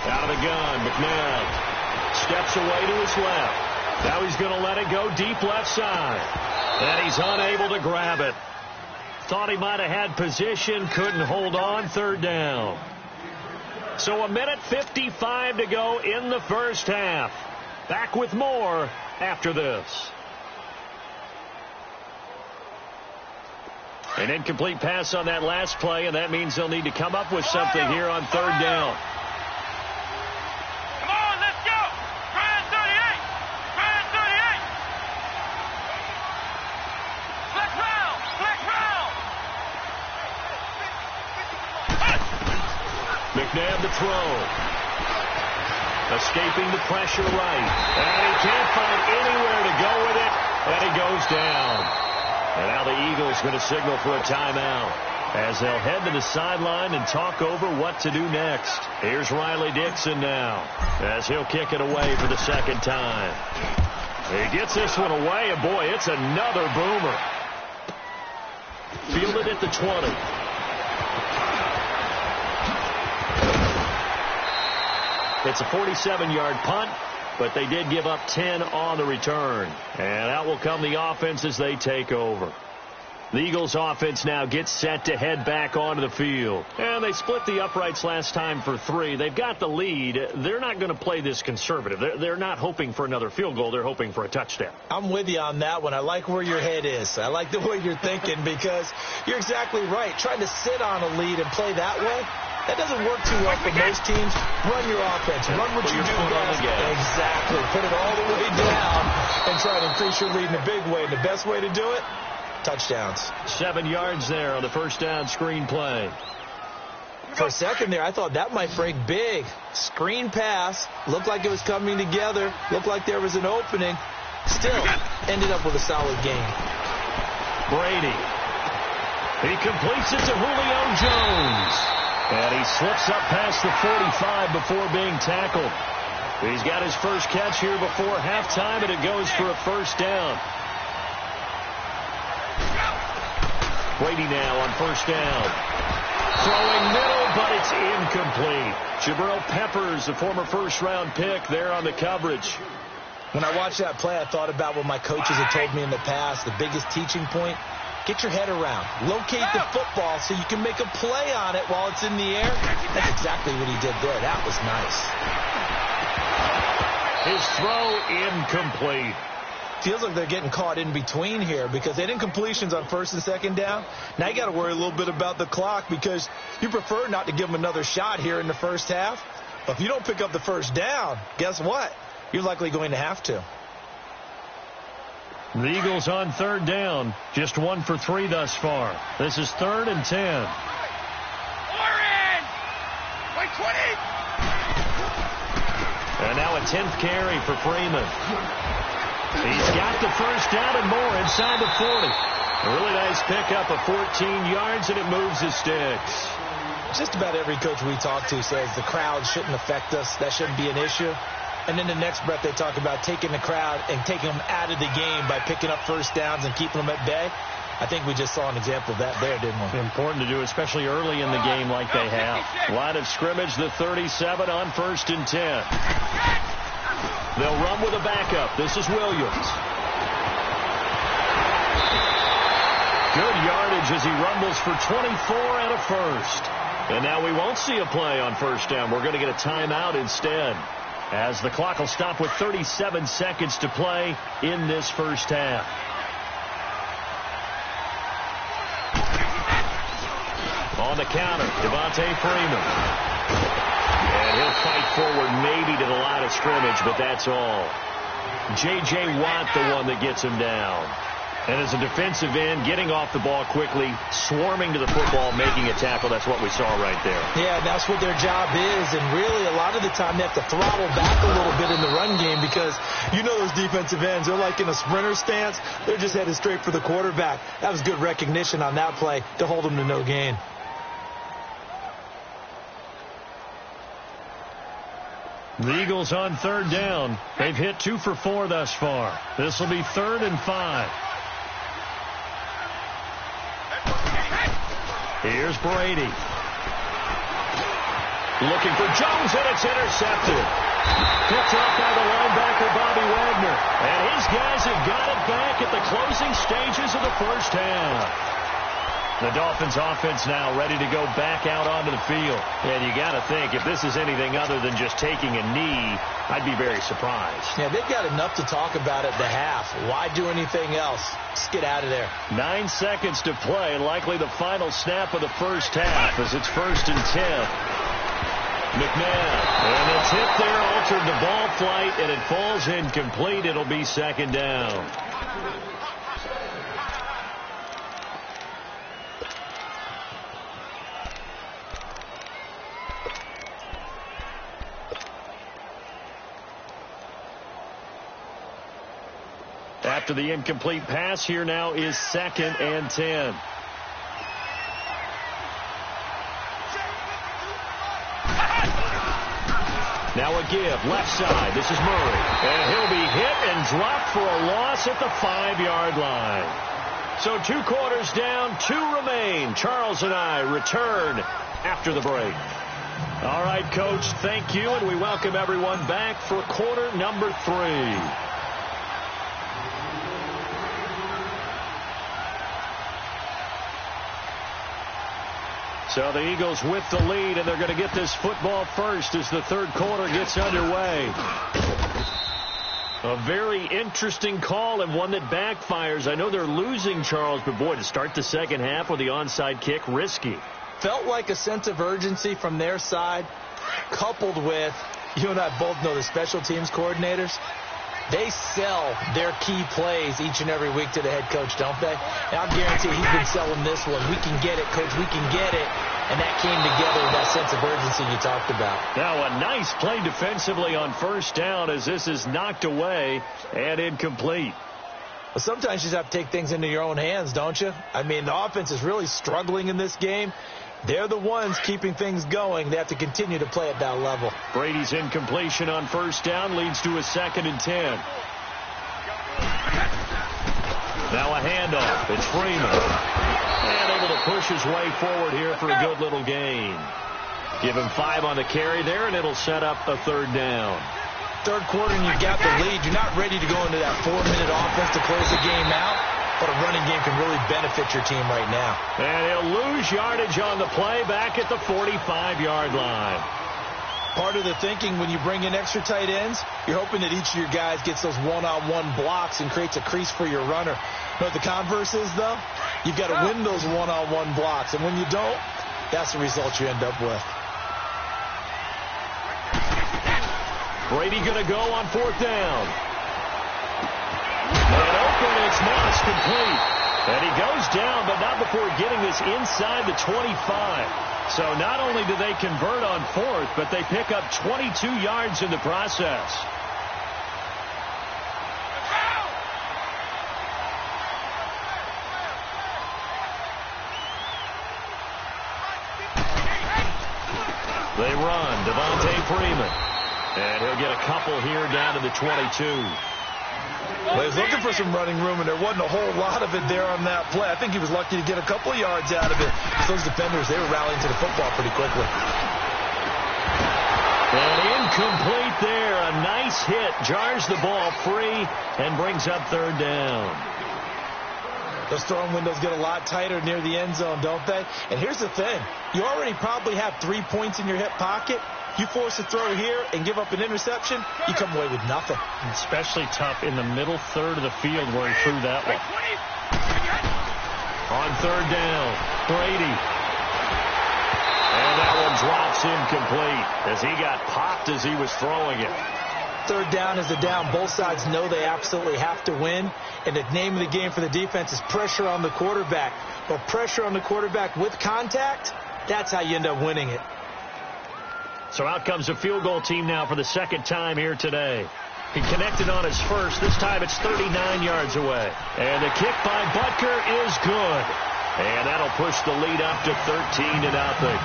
Out of the gun, McNabb steps away to his left. Now he's going to let it go deep left side. And he's unable to grab it. Thought he might have had position, couldn't hold on, third down. So 1:55 to go in the first half. Back with more after this. An incomplete pass on that last play, and that means they'll need to come up with something here on third down. Come on, let's go. Grand 38. Grand 38. Let's round. Let's round. McNabb to throw. Escaping the pressure right. And he can't find anywhere to go with it, and he goes down. And now the Eagles going to signal for a timeout as they'll head to the sideline and talk over what to do next. Here's Riley Dixon now as he'll kick it away for the second time. He gets this one away, and boy, it's another boomer. Fielded at the 20. It's a 47-yard punt, but they did give up 10 on the return. And out will come the offense as they take over. The Eagles offense now gets set to head back onto the field. And they split the uprights last time for 3. They've got the lead. They're not going to play this conservative. They're not hoping for another field goal. They're hoping for a touchdown. I'm with you on that one. I like where your head is. I like the way you're thinking because you're exactly right. Trying to sit on a lead and play that way, that doesn't work too well for most teams. Run your offense. Run what you do best. Exactly. Put it all the way down and try to increase your lead in a big way. And the best way to do it, touchdowns. 7 yards there on the first down screen play. For a second there, I thought that might break big. Screen pass. Looked like it was coming together. Looked like there was an opening. Still ended up with a solid game. Brady. He completes it to Julio Jones. And he slips up past the 45 before being tackled. He's got his first catch here before halftime, and it goes for a first down. Brady now on first down. Throwing middle, but it's incomplete. Jabril Peppers, the former first-round pick, there on the coverage. When I watched that play, I thought about what my coaches had told me in the past. The biggest teaching point, get your head around. Locate the football so you can make a play on it while it's in the air. That's exactly what he did there. That was nice. His throw incomplete. Feels like they're getting caught in between here because they didn't completions on first and second down. Now you got to worry a little bit about the clock because you prefer not to give them another shot here in the first half. But if you don't pick up the first down, guess what? You're likely going to have to. The Eagles on third down. Just 1 for 3 thus far. This is 3rd and 10. Orange! Wait, 20! And now a 10th carry for Freeman. He's got the first down and more inside the 40. A really nice pickup of 14 yards, and it moves his sticks. Just about every coach we talk to says the crowd shouldn't affect us. That shouldn't be an issue. And then the next breath they talk about taking the crowd and taking them out of the game by picking up first downs and keeping them at bay. I think we just saw an example of that there, didn't we? Important to do, especially early in the game like they have. Line of scrimmage, the 37 on 1st and 10. They'll run with a backup. This is Williams. Good yardage as he rumbles for 24 and a first. And now we won't see a play on first down. We're going to get a timeout instead, as the clock will stop with 37 seconds to play in this first half. On the counter, Devontae Freeman. And he'll fight forward maybe to the line of scrimmage, but that's all. J.J. Watt, the one that gets him down. And as a defensive end, getting off the ball quickly, swarming to the football, making a tackle. That's what we saw right there. Yeah, that's what their job is. And really, a lot of the time, they have to throttle back a little bit in the run game because you know those defensive ends, they're like in a sprinter stance. They're just headed straight for the quarterback. That was good recognition on that play to hold them to no gain. The Eagles on 3rd down. They've hit 2 for 4 thus far. This will be 3rd and 5. Here's Brady. Looking for Jones, and it's intercepted. Picked off by the linebacker, Bobby Wagner. And his guys have got it back at the closing stages of the first half. The Dolphins offense now ready to go back out onto the field. And you got to think, if this is anything other than just taking a knee, I'd be very surprised. Yeah, they've got enough to talk about at the half. Why do anything else? Just get out of there. 9 seconds to play, likely the final snap of the first half as it's 1st and 10. McNabb, and it's hit there, altered the ball flight, and it falls incomplete. It'll be 2nd down. After the incomplete pass, here now is 2nd and 10. Now a give, left side. This is Murray. And he'll be hit and dropped for a loss at the 5-yard line. So 2 quarters down, 2 remain. Charles and I return after the break. All right, Coach, thank you, and we welcome everyone back for quarter number 3. So the Eagles with the lead, and they're going to get this football first as the 3rd quarter gets underway. A very interesting call and one that backfires. I know they're losing, Charles, but boy, to start the 2nd half with the onside kick, risky. Felt like a sense of urgency from their side, coupled with, you and I both know the special teams coordinators. They sell their key plays each and every week to the head coach, don't they? And I'll guarantee he's been selling this one. We can get it, Coach. We can get it. And that came together with that sense of urgency you talked about. Now a nice play defensively on 1st down as this is knocked away and incomplete. Well, sometimes you just have to take things into your own hands, don't you? I mean, the offense is really struggling in this game. They're the ones keeping things going. They have to continue to play at that level. Brady's incompletion on 1st down leads to a 2nd and 10. Now a handoff. It's Freeman. And able to push his way forward here for a good little gain. Give him 5 on the carry there, and it'll set up a 3rd down. 3rd quarter, and you've got the lead. You're not ready to go into that 4-minute offense to close the game out. But a running game can really benefit your team right now. And he'll lose yardage on the play back at the 45-yard line. Part of the thinking when you bring in extra tight ends, you're hoping that each of your guys gets those one-on-one blocks and creates a crease for your runner. But the converse is, though, you've got to win those one-on-one blocks. And when you don't, that's the result you end up with. Brady going to go on 4th down. And open, it's Moss complete. And he goes down, but not before getting this inside the 25. So not only do they convert on 4th, but they pick up 22 yards in the process. They run. Devontae Freeman. And he'll get a couple here down to the 22. Well, he was looking for some running room, and there wasn't a whole lot of it there on that play. I think he was lucky to get a couple of yards out of it. Those defenders, they were rallying to the football pretty quickly. And incomplete there. A nice hit. Jars the ball free and brings up third down. Those throwing windows get a lot tighter near the end zone, don't they? And here's the thing. You already probably have 3 points in your hip pocket. You force a throw here and give up an interception, you come away with nothing. Especially tough in the middle third of the field where he threw that one. On third down, Brady. And that one drops incomplete as he got popped as he was throwing it. Third down is the down. Both sides know they absolutely have to win. And the name of the game for the defense is pressure on the quarterback. But pressure on the quarterback with contact, that's how you end up winning it. So out comes a field goal team now for the second time here today. He connected on his first. This time it's 39 yards away. And the kick by Butker is good. And that'll push the lead up to 13-0.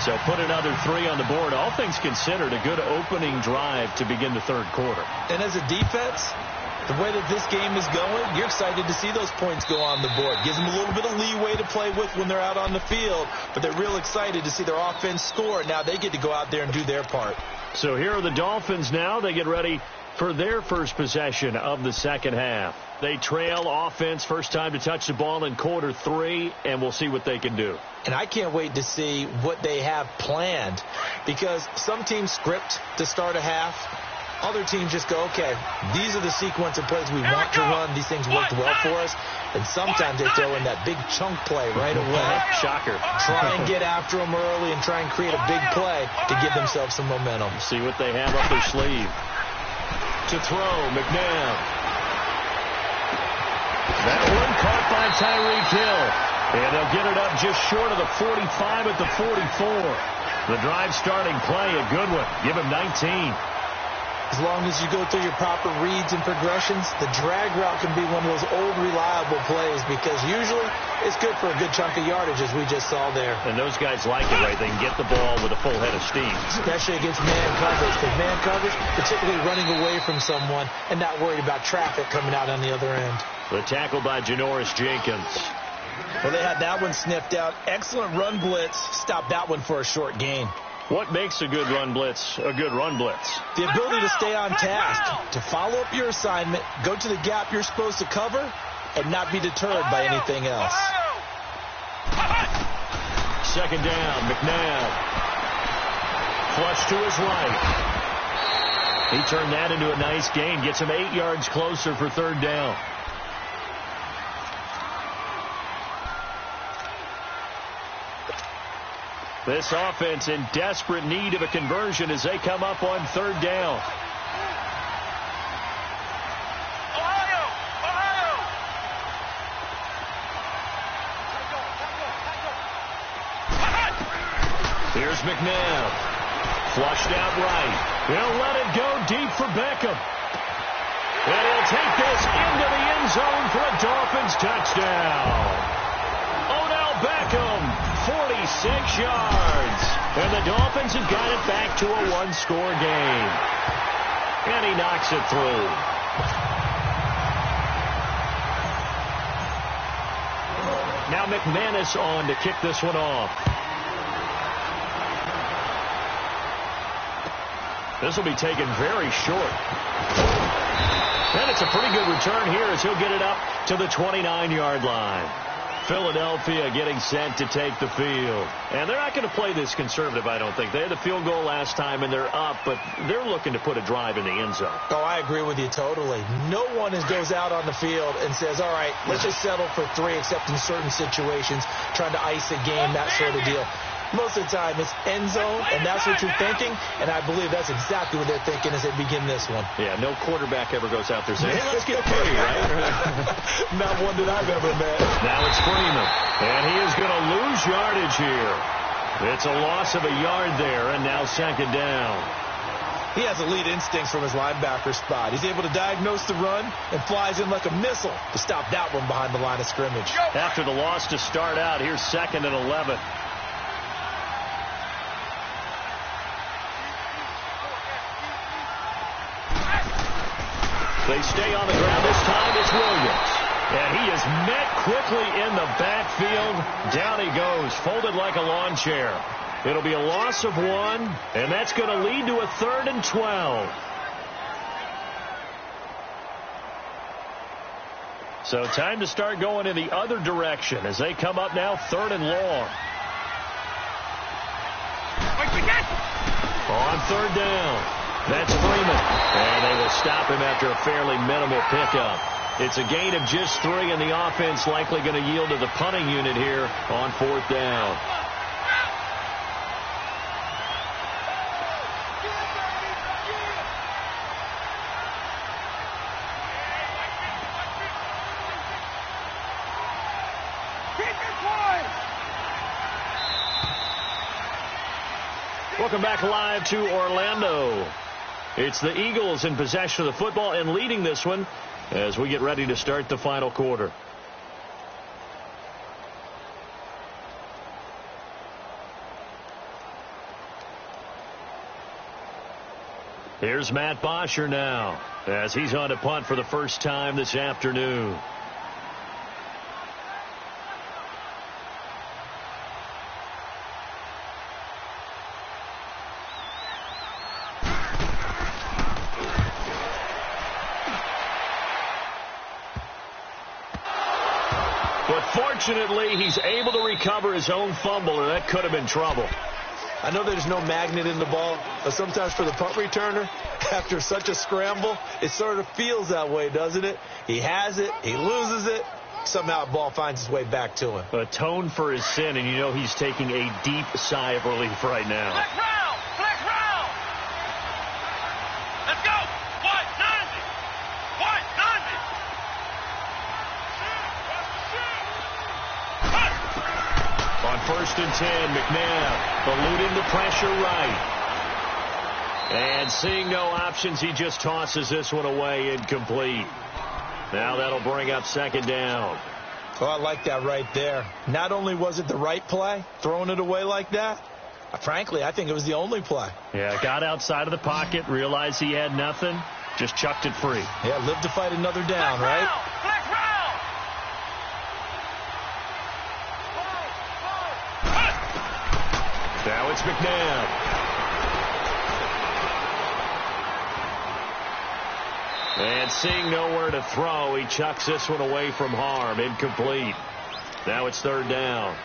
So put another 3 on the board. All things considered, a good opening drive to begin the third quarter. And as a defense, the way that this game is going, you're excited to see those points go on the board. Gives them a little bit of leeway to play with when they're out on the field, but they're real excited to see their offense score. Now they get to go out there and do their part. So here are the Dolphins now. They get ready for their first possession of the second half. They trail offense, first time to touch the ball in quarter 3, and we'll see what they can do. And I can't wait to see what they have planned, because some teams script to start a half. Other teams just go, okay, these are the sequence of plays we want to run. These things worked well for us. And sometimes they throw in that big chunk play right away. Shocker. Try and get after them early and try and create a big play to give themselves some momentum. See what they have up their sleeve. To throw, McNabb. That one caught by Tyreek Hill. And they'll get it up just short of the 45 at the 44. The drive starting play, a good one. Give him 19. As long as you go through your proper reads and progressions, the drag route can be one of those old reliable plays because usually it's good for a good chunk of yardage, as we just saw there. And those guys like it, right? They can get the ball with a full head of steam. Especially against man coverage. Because man coverage, particularly running away from someone and not worried about traffic coming out on the other end. The tackle by Janoris Jenkins. Well, they had that one sniffed out. Excellent run blitz. Stopped that one for a short gain. What makes a good run blitz a good run blitz? The ability to stay on task, to follow up your assignment, go to the gap you're supposed to cover, and not be deterred by anything else. Second down, McNabb. Flush to his right. He turned that into a nice gain. Gets him 8 yards closer for third down. This offense in desperate need of a conversion as they come up on third down. Here's McNabb. Flushed out right. He'll let it go deep for Beckham. And he'll take this into the end zone for a Dolphins touchdown. Odell Beckham. 46 yards. And the Dolphins have got it back to a one-score game. And he knocks it through. Now McManus on to kick this one off. This will be taken very short. And it's a pretty good return here as he'll get it up to the 29-yard line. Philadelphia getting set to take the field. And they're not going to play this conservative, I don't think. They had the field goal last time, and they're up, but they're looking to put a drive in the end zone. Oh, I agree with you totally. No one goes out on the field and says, all right, let's just settle for 3, except in certain situations, trying to ice a game, that sort of deal. Most of the time, it's end zone, and that's what you're thinking, and I believe that's exactly what they're thinking as they begin this one. Yeah, no quarterback ever goes out there saying, hey, let's get free, right? Not one that I've ever met. Now it's Freeman, and he is going to lose yardage here. It's a loss of a yard there, and now second down. He has elite instincts from his linebacker spot. He's able to diagnose the run and flies in like a missile to stop that one behind the line of scrimmage. After the loss to start out, here's 2nd and 11. They stay on the ground. This time it's Williams. And he is met quickly in the backfield. Down he goes, folded like a lawn chair. It'll be a loss of 1, and that's going to lead to a 3rd and 12. So time to start going in the other direction as they come up now 3rd and long. On 3rd down, that's Freeman. And they will stop him after a fairly minimal pickup. It's a gain of just 3, and the offense likely going to yield to the punting unit here on 4th down. Welcome back live to Orlando. It's the Eagles in possession of the football and leading this one as we get ready to start the final quarter. Here's Matt Bosher now as he's on to punt for the first time this afternoon. Fortunately, he's able to recover his own fumble, or that could have been trouble. I know there's no magnet in the ball, but sometimes for the punt returner, after such a scramble, it sort of feels that way, doesn't it? He has it, he loses it, somehow the ball finds its way back to him. Atone for his sin, and you know he's taking a deep sigh of relief right now. Flex round! Flex round! Let's go! 190! 190! On 1st and 10, McNabb eluding the pressure right. And seeing no options, he just tosses this one away, incomplete. Now that'll bring up 2nd down. Oh, I like that right there. Not only was it the right play, throwing it away like that, frankly, I think it was the only play. Yeah, got outside of the pocket, realized he had nothing, just chucked it free. Yeah, live to fight another down, right? Flex round! Now it's McNabb. And seeing nowhere to throw, he chucks this one away from harm. Incomplete. Now it's 3rd down.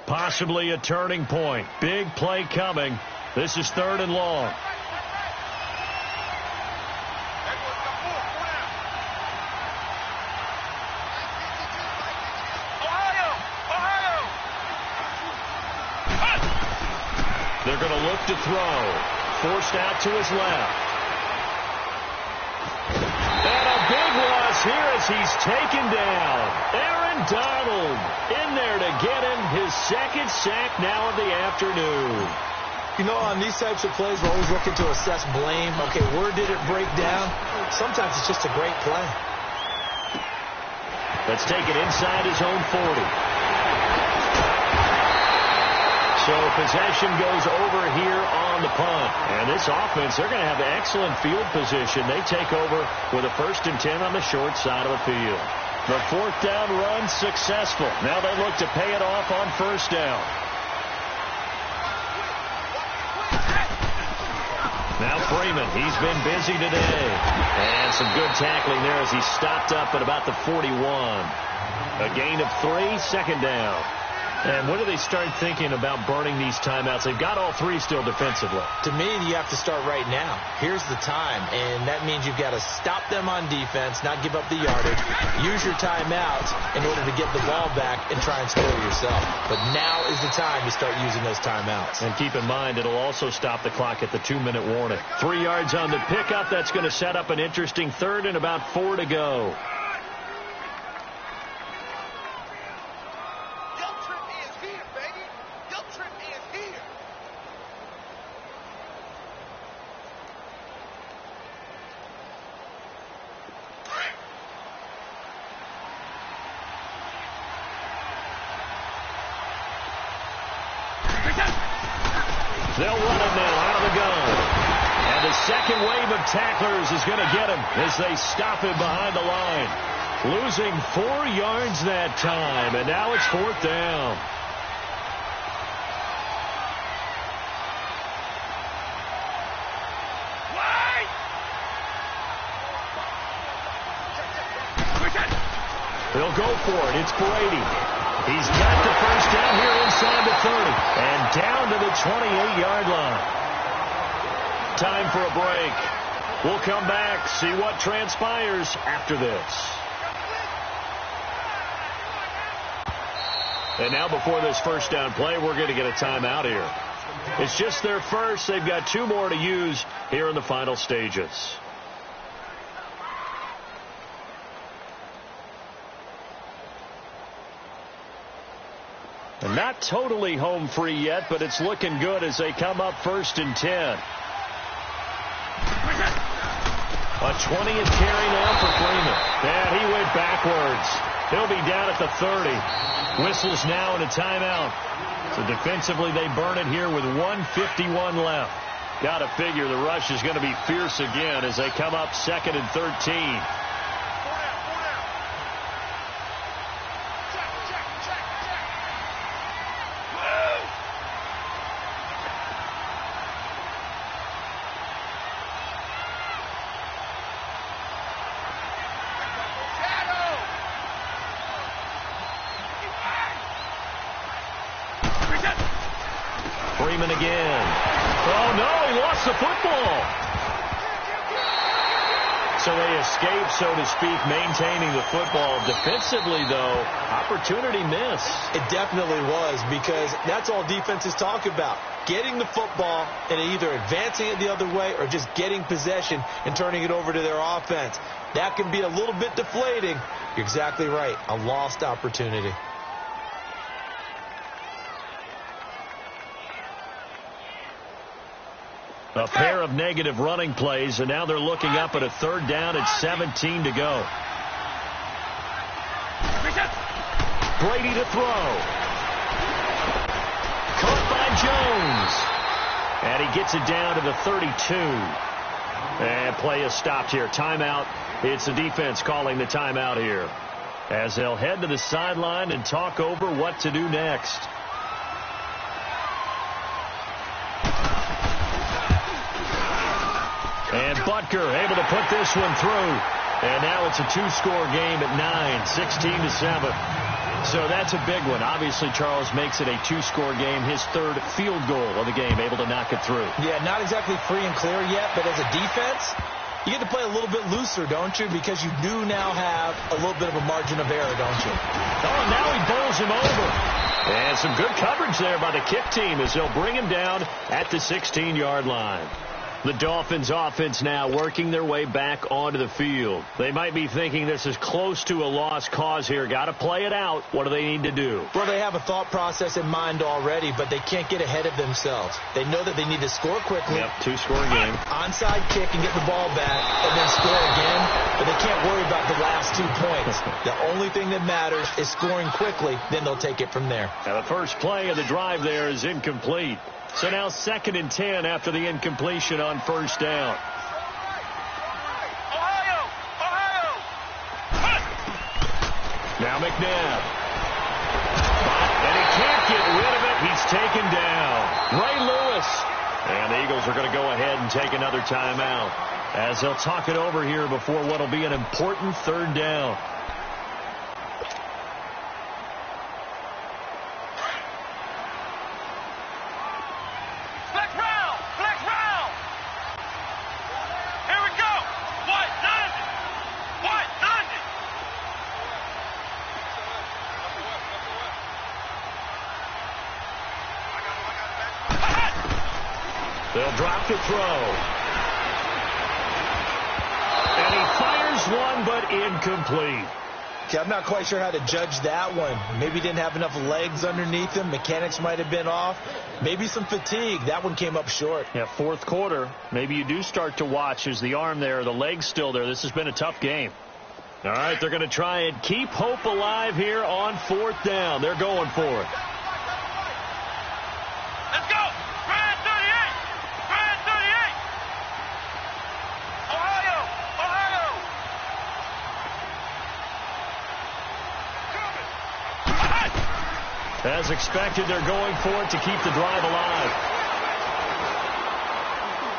Possibly a turning point. Big play coming. This is 3rd and long. They're going to look to throw. Forced out to his left. And a big loss here as he's taken down. Aaron Donald in there to get him his 2nd sack now of the afternoon. You know, on these types of plays, we're always looking to assess blame. Okay, where did it break down? Sometimes it's just a great play. Let's take it inside his own 40. So possession goes over here on the punt. And this offense, they're going to have excellent field position. They take over with a 1st and 10 on the short side of the field. The 4th down run successful. Now they look to pay it off on 1st down. Now Freeman, he's been busy today. And some good tackling there as he stopped up at about the 41. A gain of 3, 2nd down. And when do they start thinking about burning these timeouts? They've got all 3 still defensively. To me, you have to start right now. Here's the time, and that means you've got to stop them on defense, not give up the yardage, use your timeouts in order to get the ball back and try and score yourself. But now is the time to start using those timeouts. And keep in mind, it'll also stop the clock at the 2-minute warning. 3 yards on the pickup. That's going to set up an interesting 3rd and about 4 to go. They'll run it now out of the gun. And the second wave of tacklers is going to get him as they stop him behind the line. Losing 4 yards that time, and now it's 4th down. They'll go for it. It's Brady. He's got the first down here inside the 30 and down to the 28-yard line. Time for a break. We'll come back, see what transpires after this. And now before this first down play, we're going to get a timeout here. It's just their first. They've got 2 more to use here in the final stages. And not totally home free yet, but it's looking good as they come up 1st and 10. A 20th carry now for Freeman. And he went backwards. He'll be down at the 30. Whistles now and a timeout. So defensively they burn it here with 1:51 left. Got to figure the rush is going to be fierce again as they come up 2nd and 13. Freeman again. Oh, no, he lost the football. So they escape, so to speak, maintaining the football. Defensively, though, opportunity missed. It definitely was, because that's all defenses talk about. Getting the football and either advancing it the other way or just getting possession and turning it over to their offense. That can be a little bit deflating. You're exactly right. A lost opportunity. A pair of negative running plays, and now they're looking up at a 3rd down at 17 to go. Brady to throw. Caught by Jones. And he gets it down to the 32. And play is stopped here. Timeout. It's the defense calling the timeout here, as they'll head to the sideline and talk over what to do next. And Butker able to put this one through. And now it's a 2-score game at 9, 16-7. So that's a big one. Obviously, Charles makes it a 2-score game. His 3rd field goal of the game, able to knock it through. Yeah, not exactly free and clear yet, but as a defense, you get to play a little bit looser, don't you? Because you do now have a little bit of a margin of error, don't you? Oh, now he bowls him over. And some good coverage there by the kick team as they'll bring him down at the 16-yard line. The Dolphins offense now working their way back onto the field. They might be thinking this is close to a lost cause here. Got to play it out. What do they need to do? Well, they have a thought process in mind already, but they can't get ahead of themselves. They know that they need to score quickly. Yep, 2-score game. Onside kick and get the ball back and then score again, but they can't worry about the last 2 points. The only thing that matters is scoring quickly, then they'll take it from there. Now the first play of the drive there is incomplete. So now 2nd and 10 after the incompletion on 1st down. Ohio! Now McNabb. And he can't get rid of it. He's taken down. Ray Lewis. And the Eagles are going to go ahead and take another timeout, as they'll talk it over here before what will be an important 3rd down. They'll drop the throw. And he fires one, but incomplete. Okay, I'm not quite sure how to judge that one. Maybe he didn't have enough legs underneath him. Mechanics might have been off. Maybe some fatigue. That one came up short. Yeah, 4th quarter. Maybe you do start to watch as the arm there, the leg's still there. This has been a tough game. All right, they're going to try and keep hope alive here on 4th down. They're going for it. Let's go! Ryan 38! As expected, they're going for it to keep the drive alive.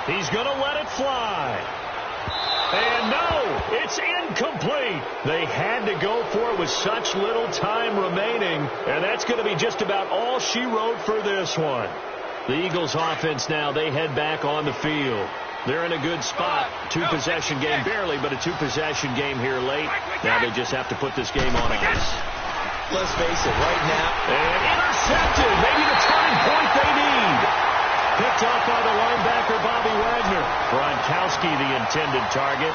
He's going to let it fly. And no, it's incomplete. They had to go for it with such little time remaining, and that's going to be just about all she wrote for this one. The Eagles offense now, they head back on the field. They're in a good spot. Two-possession game, barely, but a two-possession game here late. Now they just have to put this game on ice. Let's face it, right now. And intercepted. Maybe the turning point they need. Picked off by the linebacker, Bobby Wagner. Gronkowski, the intended target.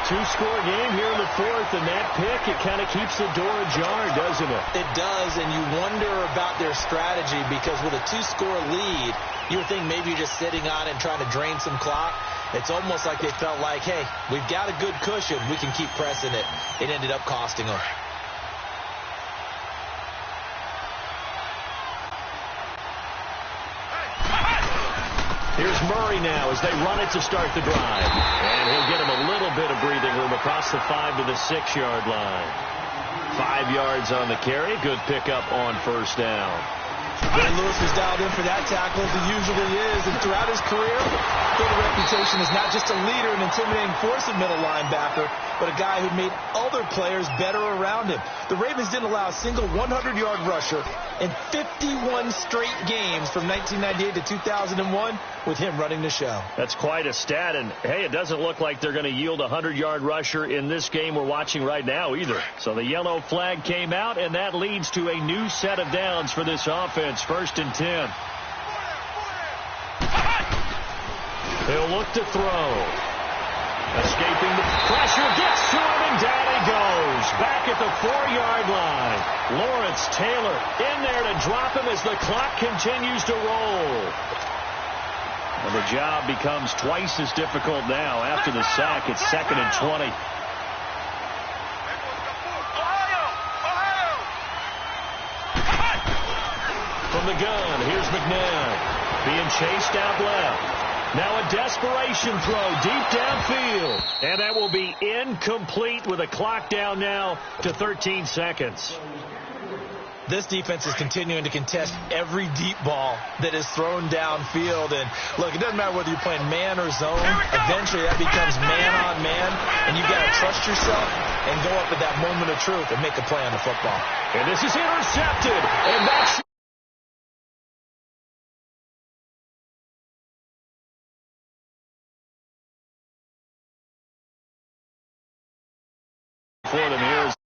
Two-score game here in the fourth, and that pick, it kind of keeps the door ajar, doesn't it? It does, and you wonder about their strategy because with a two-score lead, you would think maybe you're just sitting on it and trying to drain some clock. It's almost like they felt like, hey, we've got a good cushion. We can keep pressing it. It ended up costing them. Here's Murray now as they run it to start the drive. And he'll get him a little bit of breathing room across the 5 to the 6-yard line. 5 yards on the carry. Good pickup on first down. Ray Lewis was dialed in for that tackle, as he usually is. And throughout his career, built a reputation as not just a leader and intimidating force of middle linebacker, but a guy who made other players better around him. The Ravens didn't allow a single 100-yard rusher in 51 straight games from 1998 to 2001 with him running the show. That's quite a stat, and hey, it doesn't look like they're going to yield a 100-yard rusher in this game we're watching right now either. So the yellow flag came out, and that leads to a new set of downs for this offense. 1st and 10. He'll look to throw. Escaping the pressure, gets to him, and down he goes. Back at the 4-yard line. Lawrence Taylor in there to drop him as the clock continues to roll. And the job becomes twice as difficult now after the sack. It's 2nd and 20. From the gun, here's McNabb. Being chased out left. Now a desperation throw deep downfield. And that will be incomplete with a clock down now to 13 seconds. This defense is continuing to contest every deep ball that is thrown downfield. And look, it doesn't matter whether you're playing man or zone. Eventually that becomes man on man. And you've got to trust yourself and go up at that moment of truth and make a play on the football. And this is intercepted. And that's for them here.